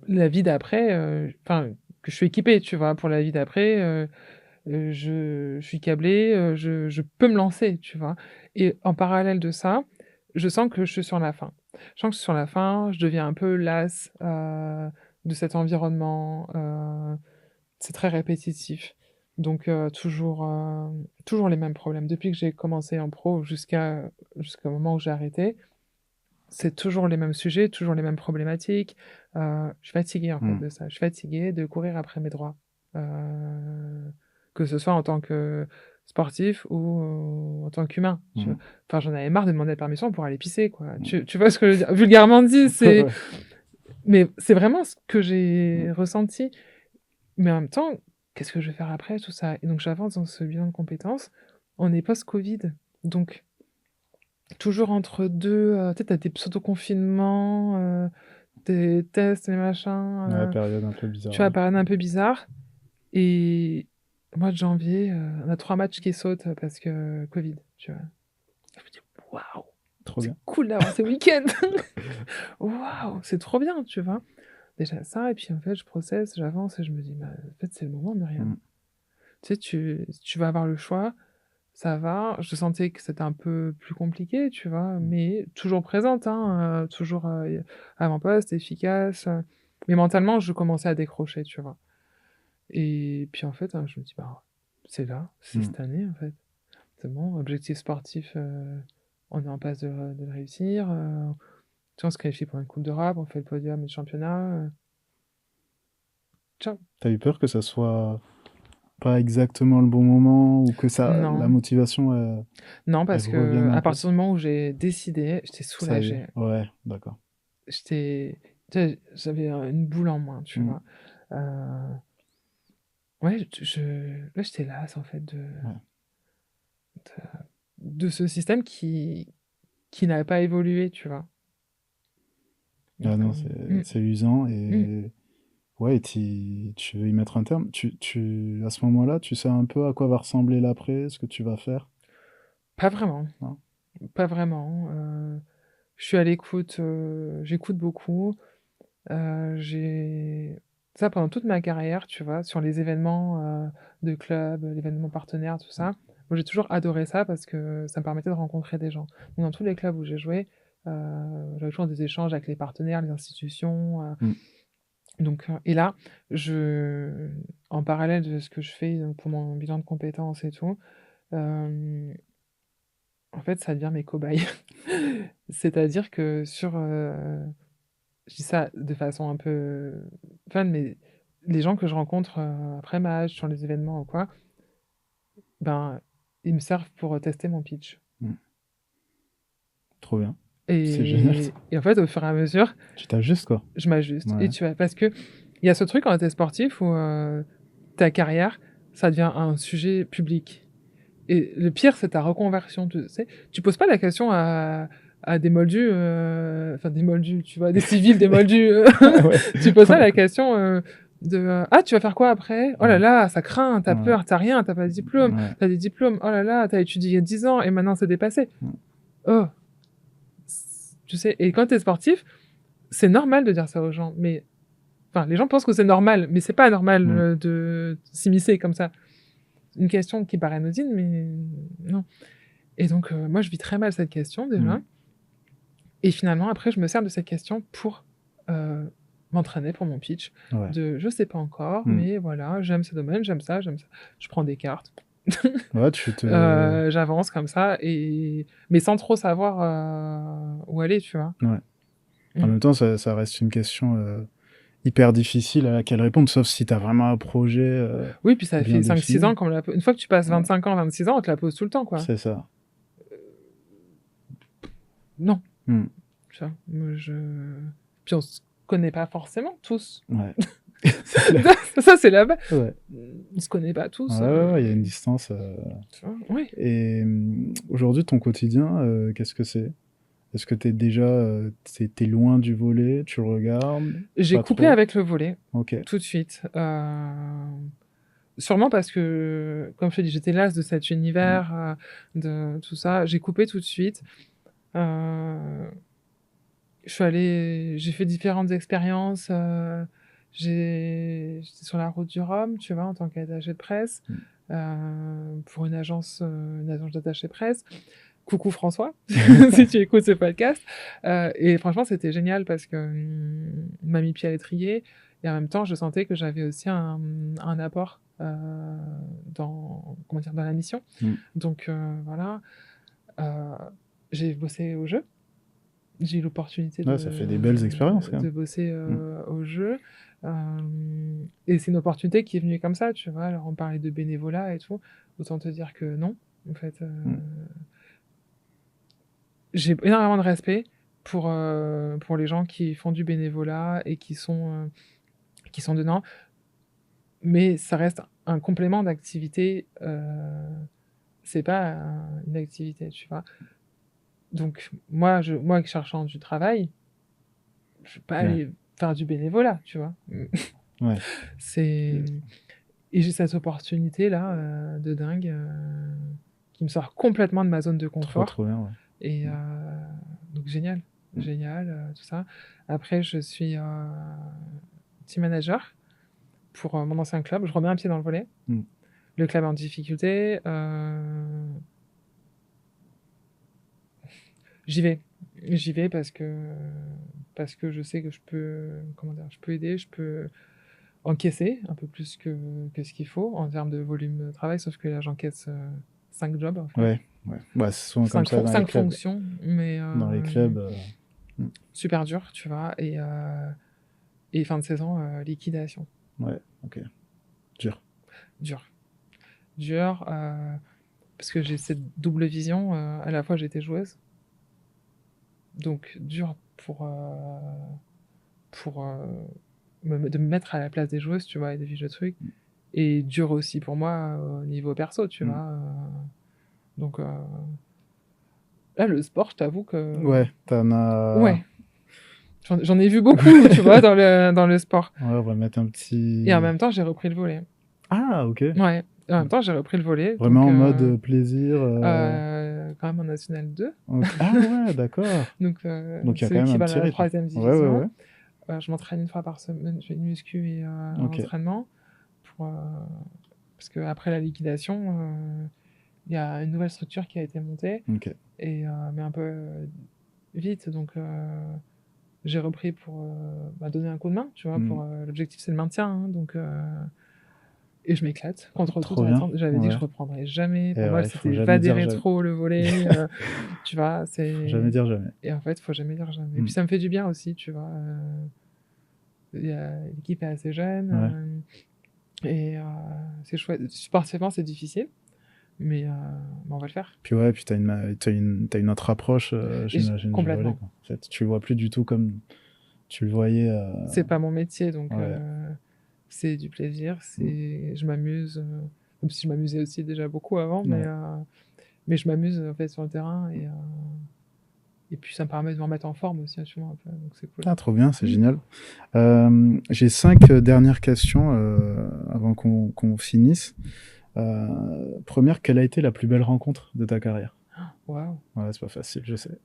la vie d'après, enfin, que je suis équipée, tu vois? Pour la vie d'après, je suis câblée, je peux me lancer, tu vois? Et en parallèle de ça, je sens que je suis sur la fin. Je sens que je suis sur la fin, je deviens un peu lasse, de cet environnement, c'est très répétitif. Donc toujours les mêmes problèmes. Depuis que j'ai commencé en pro jusqu'au moment où j'ai arrêté, c'est toujours les mêmes sujets, toujours les mêmes problématiques. Je suis fatiguée, en fait, Mm. de ça. Je suis fatiguée de courir après mes droits. Que ce soit en tant que sportif ou en tant qu'humain, tu vois? Mm. Enfin, j'en avais marre de demander la permission pour aller pisser, quoi. Tu vois ce que je veux dire? Vulgairement dit, c'est Ouais. mais c'est vraiment ce que j'ai Mm. ressenti. Mais en même temps, qu'est-ce que je vais faire après, tout ça? Et donc j'avance dans ce bilan de compétences. On est post-covid, donc toujours entre 2, tu sais, tu des pseudo-confinements, des tests, des machins, Ouais, période un peu tu bizarre. vois, Ouais. période un peu bizarre. Et mois de janvier, on a 3 matchs qui sautent, parce que covid, tu vois? Je me dis: «Waouh, Trop c'est bien. cool d'avoir ces week-ends! Waouh, c'est trop bien!» tu vois? Déjà ça et puis en fait, je processe, j'avance et je me dis: «Bah, en fait, c'est le moment, Myriam». Mm. Tu sais, tu vas avoir le choix, ça va. Je sentais que c'était un peu plus compliqué, tu vois? Mais toujours présente, hein, toujours, avant-poste, efficace, mais mentalement, je commençais à décrocher, tu vois? Et puis en fait, je me dis: «Bah, c'est là, c'est Mm. cette année, en fait. C'est bon, objectif sportif, on est en passe de le réussir, tu vois, on se qualifie pour une coupe d'Europe, on fait le podium et le championnat, ciao». T'as eu peur que ça soit pas exactement le bon moment ou que la Non, motivation, non, elle parce revienne qu'à un peu? partir du moment où j'ai décidé, j'étais Ça y est. soulagée. Ouais, d'accord. J'étais tu sais, j'avais, une boule en moins, tu Mm. vois? Heu, ouais, là, j'étais lasse, en fait, Ouais. de ce système qui n'a pas évolué, tu vois? Ah Donc non, c'est usant mmh, et ouais, tu veux y mettre un terme. À ce moment-là, tu sais un peu à quoi va ressembler l'après, ce que tu vas faire? pas vraiment, Non? pas vraiment, je suis à l'écoute, j'écoute beaucoup, j'ai ça pendant toute ma carrière, tu vois? Sur les événements, de club, l'événement partenaire, tout ça. Moi, j'ai toujours adoré ça parce que ça me permettait de rencontrer des gens. Donc dans tous les clubs où j'ai joué, j'avais toujours des échanges avec les partenaires, les institutions, Mmh. donc et là, je en parallèle de ce que je fais, donc pour mon bilan de compétences et tout, hem, en fait, ça devient mes cobayes. C'est-à-dire que je dis ça de façon un peu fun, mais les gens que je rencontre, après match, sur les événements ou quoi, ben, ils me servent pour, tester mon pitch Mmh. Trop bien. C'est génial ça. et en fait, au fur et à mesure, Tu t'ajustes, quoi. je m'ajuste et Ouais. tu vois? Parce qu'il y a ce truc quand tu es sportif où, ta carrière, ça devient un sujet public et le pire, c'est ta reconversion, tu sais? Tu poses pas la question à des moldus, enfin des moldus, tu vois? Des civils, des moldus, Ouais. tu poses pas Ouais. la question, «Ah, tu vas faire quoi après? Oh là Ouais. là, ça craint, tu as Ouais. peur, tu as rien, tu as pas de diplôme, Ouais. tu as des diplômes, oh là là, tu as étudié il y a 10 ans et maintenant c'est dépassé». Mmh. Oh! Tu sais? Et quand tu es sportif, c'est normal de dire ça aux gens, mais enfin, les gens pensent que c'est normal, mais c'est pas normal, Mmh. de s'immiscer comme ça. Une question qui paraît anodine, mais non. Et donc, moi, je vis très mal cette question Mmh. déjà et finalement après je me sers de cette question pour, heu, m'entraîner pour mon pitch Ouais. de je sais pas encore, Mmh. mais voilà, j'aime ce domaine, j'aime ça, j'aime ça. Je prends des cartes, Ouais, j'avance comme ça mais sans trop savoir, où aller, tu vois? ouais. En Mmh. même temps, ça reste une question, hyper difficile à laquelle répondre, sauf si tu as vraiment un projet, Oui, puis ça bien fait 5-6 ans défini. qu'on me la po une fois que tu passes Ouais, 25 ans, 26 ans, on te la pose tout le temps, quoi. c'est ça. Non, Mmh. tu vois? Moi, puis on se connaît pas forcément tous. Ouais. C'est clair. Ça, c'est la ba Ouais. on se connaît pas Ouais, tous, ouais, ouais, il y a une distance, tu vois? Oui. et aujourd'hui, ton quotidien, qu'est-ce que c'est? Est-ce que tu es déjà, tu loin du volley? Tu le regardes? J'ai Pas coupé trop? avec le volley, OK. tout de suite, sûrement parce que, comme je te dis, j'étais lasse de cet Mmh. univers, de tout ça. J'ai coupé tout de suite, heu, j'ai fait différentes expériences, j'étais sur la route du Rhum, tu vois, en tant qu'attachée de presse, Mmh. pour une agence d'attaché de presse. coucou François, si tu écoutes ce podcast. Et franchement, c'était génial parce que il m'a mis pied à l'étrier et en même temps, je sentais que j'avais aussi un apport dans, comment dire, dans la mission. Donc voilà, j'ai bossé au jeu. J'ai eu l'opportunité ça fait des belles expériences, quand même. de bosser au jeu. Et c'est une opportunité qui est venue comme ça, tu vois. Alors, on parlait de bénévolat et tout. Autant te dire que non, en fait. J'ai énormément de respect pour les gens qui font du bénévolat et qui sont dedans. Mais ça reste un complément d'activité. C'est pas une activité, tu vois. Donc, moi cherchant du travail, je vais pas aller faire du bénévolat, tu vois. Ouais. Et j'ai cette opportunité là de dingue qui me sort complètement de ma zone de confort. Trop bien, ouais. Et donc génial, tout ça. Après, je suis team manager pour mon ancien club. Je remets un pied dans le volley. Le club est en difficulté. J'y vais parce que je sais que je peux, je peux aider, je peux encaisser un peu plus que ce qu'il faut en termes de volume de travail, sauf que là j'encaisse 5 jobs en fait. Ouais, c'est souvent comme ça dans les clubs. 5 fonctions, mais dans les clubs super dur, tu vois, et fin de saison liquidation. Ouais, ok. Dur parce que j'ai cette double vision, à la fois j'étais joueuse, donc dur de me mettre à la place des joueuses, tu vois, et de vivre le truc. Et dur aussi pour moi au niveau perso, tu vois. Donc là, le sport, je t'avoue que... Ouais, t'en as... Ouais. J'en ai vu beaucoup, tu vois, dans le sport. Ouais, on va mettre un petit... Et en même temps, j'ai repris le volley. Ah, ok. Ouais. Et en même temps, j'ai repris le volley. Vraiment donc, en mode plaisir quand même en National 2. Okay. Ah ouais, d'accord. Donc il y a quand même un petit rythme. 3e division. Ouais. Je m'entraîne une fois par semaine, je fais une muscu et un entraînement. Parce qu'après la liquidation, il y a une nouvelle structure qui a été montée. Et, mais un peu vite. Donc j'ai repris pour donner un coup de main, tu vois. L'objectif, c'est le maintien. Hein, donc... Et je m'éclate contre toute attente. J'avais dit que je reprendrais jamais. Pour moi, c'était va des rétro, le volley. Tu vois, c'est... Faut jamais dire jamais. Et en fait, faut jamais dire jamais. Et puis ça me fait du bien aussi, tu vois. L'équipe est assez jeune. Et c'est chouette. Sportivement, c'est difficile. Mais on va le faire. Puis ouais, puis t'as une autre approche, j'imagine. Complètement. Du volley, quoi. En fait, tu le vois plus du tout comme tu le voyais. C'est pas mon métier, donc... c'est du plaisir, je m'amuse, comme si je m'amusais aussi déjà beaucoup avant, mais je m'amuse en fait sur le terrain et puis ça me permet de me remettre en forme aussi, tu vois, un peu, donc c'est cool. Ah, trop bien, c'est génial. J'ai 5 dernières questions avant qu'on finisse. Première, quelle a été la plus belle rencontre de ta carrière? Waouh. Ouais, c'est pas facile, je sais.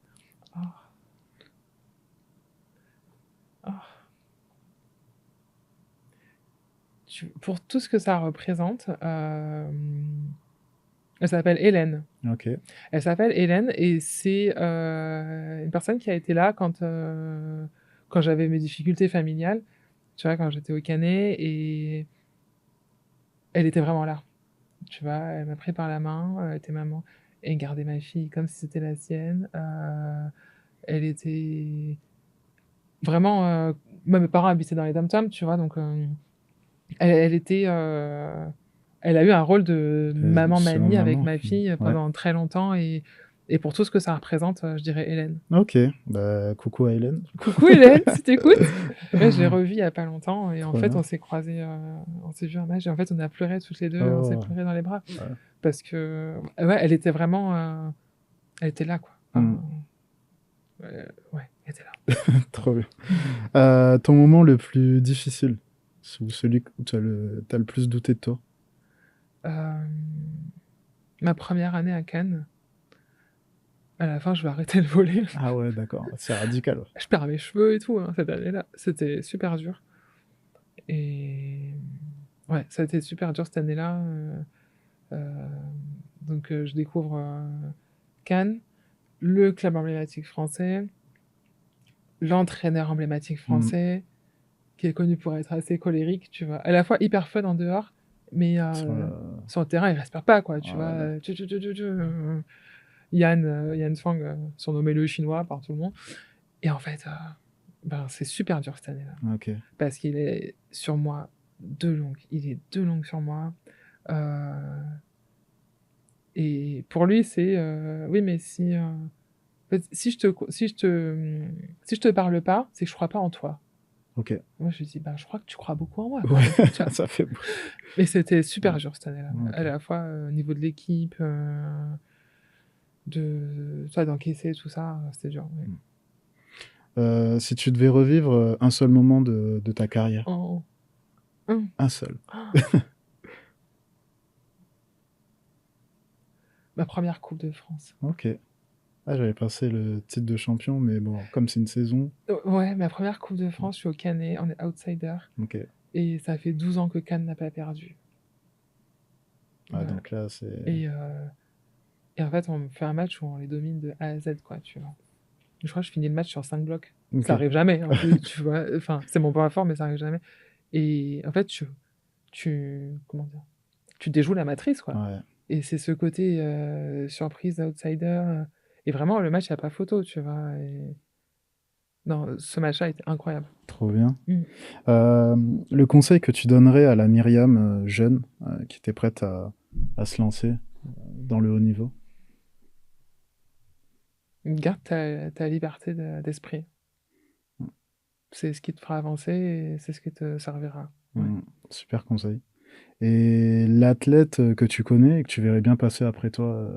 Pour tout ce que ça représente, elle s'appelle Hélène. Ok. Elle s'appelle Hélène et c'est une personne qui a été là quand j'avais mes difficultés familiales, tu vois, quand j'étais au Canet, et elle était vraiment là. Tu vois, elle m'a pris par la main, elle était maman, et gardait ma fille comme si c'était la sienne. Elle était vraiment... moi, mes parents habitaient dans les dom-toms, tu vois, donc elle était... elle a eu un rôle de maman-mamie avec ma fille pendant très longtemps, et pour tout ce que ça représente, je dirais Hélène. Ok, bah, coucou à Hélène. Coucou Hélène, si t'écoutes. Ouais, je l'ai revue il y a pas longtemps, et en fait, bien. on s'est croisés, on s'est vu un match, et en fait, on a pleuré toutes les deux, on s'est pleuré dans les bras. Parce que, ouais, elle était vraiment... elle était là, quoi. Ouais, elle était là. Trop bien. Ton moment le plus difficile, ou celui où t'as le plus douté de toi? Ma première année à Cannes. À la fin, je vais arrêter le volley. Ah ouais, d'accord. C'est radical. Ouais. Je perds mes cheveux et tout, hein, cette année-là. C'était super dur. Et ouais, ça a été super dur cette année-là. Donc, je découvre Cannes. le club emblématique français, l'entraîneur emblématique français, qui est connu pour être assez colérique, tu vois. À la fois hyper fun en dehors, mais sur le terrain, il respire pas, quoi, tu vois. Yann Fang, surnommé le chinois par tout le monde. Et en fait, c'est super dur cette année-là. Ok. Parce qu'il est sur moi de longue. Il est de longue sur moi. Et pour lui, c'est oui, mais si si je te parle pas, c'est que je crois pas en toi. Ok. Moi, je lui dis, je crois que tu crois beaucoup en moi. Ouais, ça fait. Mais c'était super dur cette année-là. Ok. À la fois au niveau de l'équipe, d'encaisser tout ça, c'était dur. Ouais. Si tu devais revivre un seul moment de ta carrière. Oh. Un seul. Ma première Coupe de France. Ok. Ah, j'avais passé le titre de champion, mais bon, comme c'est une saison. Ouais, ma première Coupe de France, je suis au Canet, on est outsider. Ok. Et ça fait 12 ans que Cannes n'a pas perdu. Ah, Voilà. donc là, c'est. Et en fait, on fait un match où on les domine de A à Z, quoi, tu vois. Je crois que je finis le match sur 5 blocs. Ok. Ça arrive jamais, en plus, tu vois. Enfin, c'est mon point fort, mais ça arrive jamais. Et en fait, comment dire, tu déjoues la matrice, quoi. Ouais. Et c'est ce côté surprise, outsider. Et vraiment, le match, il n'y a pas photo, tu vois. Non, ce match-là était incroyable. Trop bien. Le conseil que tu donnerais à la Myriam jeune qui était prête à se lancer dans le haut niveau? Garde ta liberté d'esprit. C'est ce qui te fera avancer et c'est ce qui te servira. Ouais. Super conseil. Et l'athlète que tu connais et que tu verrais bien passer après toi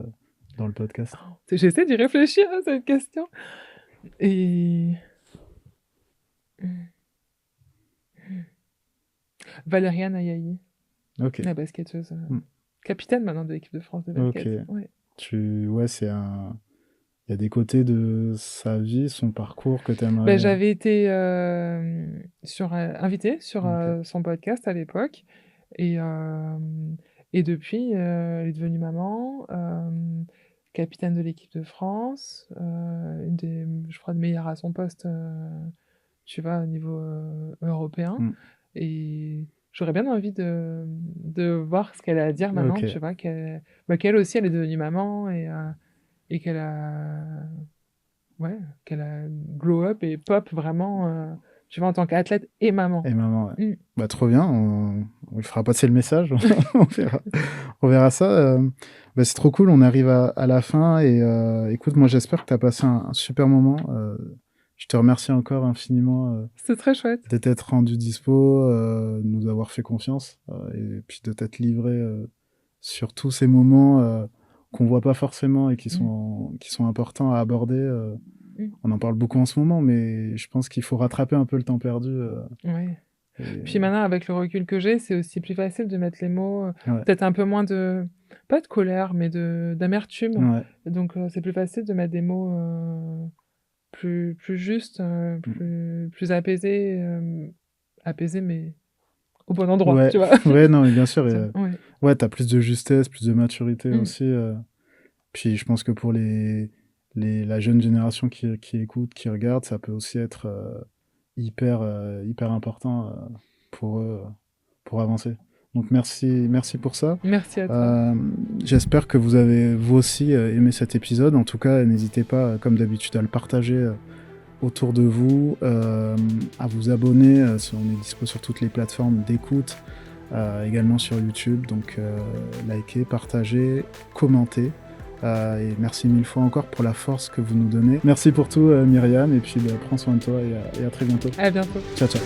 dans le podcast? J'essaie d'y réfléchir à cette question. Et... Valériane Ayayi. Ok. La basketteuse. Capitaine maintenant de l'équipe de France de basket. Ok. Ouais. C'est un... Il y a des côtés de sa vie, son parcours que tu aimerais... J'avais été invitée sur son podcast à l'époque. Et depuis, elle est devenue maman, capitaine de l'équipe de France, une des, je crois, meilleures à son poste, tu vois, au niveau européen. Et j'aurais bien envie de voir ce qu'elle a à dire maintenant, tu vois, qu'elle aussi, elle est devenue maman et qu'elle a glow up et pop vraiment, tu vois, en tant qu'athlète et maman. Et maman, ouais. Trop bien, on lui fera passer le message, on verra ça. C'est trop cool, on arrive à la fin et écoute, moi j'espère que tu as passé un super moment. Je te remercie encore infiniment. C'est très chouette. De t'être rendu dispo, de nous avoir fait confiance et puis de t'être livré sur tous ces moments qu'on voit pas forcément et qui sont importants à aborder. On en parle beaucoup en ce moment, mais je pense qu'il faut rattraper un peu le temps perdu. Ouais. Puis maintenant, avec le recul que j'ai, c'est aussi plus facile de mettre les mots, peut-être un peu moins pas de colère, mais d'amertume. Ouais. Donc, c'est plus facile de mettre des mots plus justes, plus apaisés, mais au bon endroit, tu vois. Ouais, non, mais bien sûr. Ouais, t'as plus de justesse, plus de maturité aussi. Puis je pense que pour la jeune génération qui écoute, qui regarde, ça peut aussi être hyper important pour eux, pour avancer. Donc merci pour ça. Merci à toi. J'espère que vous avez vous aussi aimé cet épisode. En tout cas, n'hésitez pas, comme d'habitude, à le partager autour de vous, à vous abonner. On est dispo sur toutes les plateformes d'écoute, également sur YouTube. Donc likez, partagez, commentez. Et merci mille fois encore pour la force que vous nous donnez. Merci pour tout, Myriam, et puis prends soin de toi et à très bientôt. À bientôt. Ciao, ciao.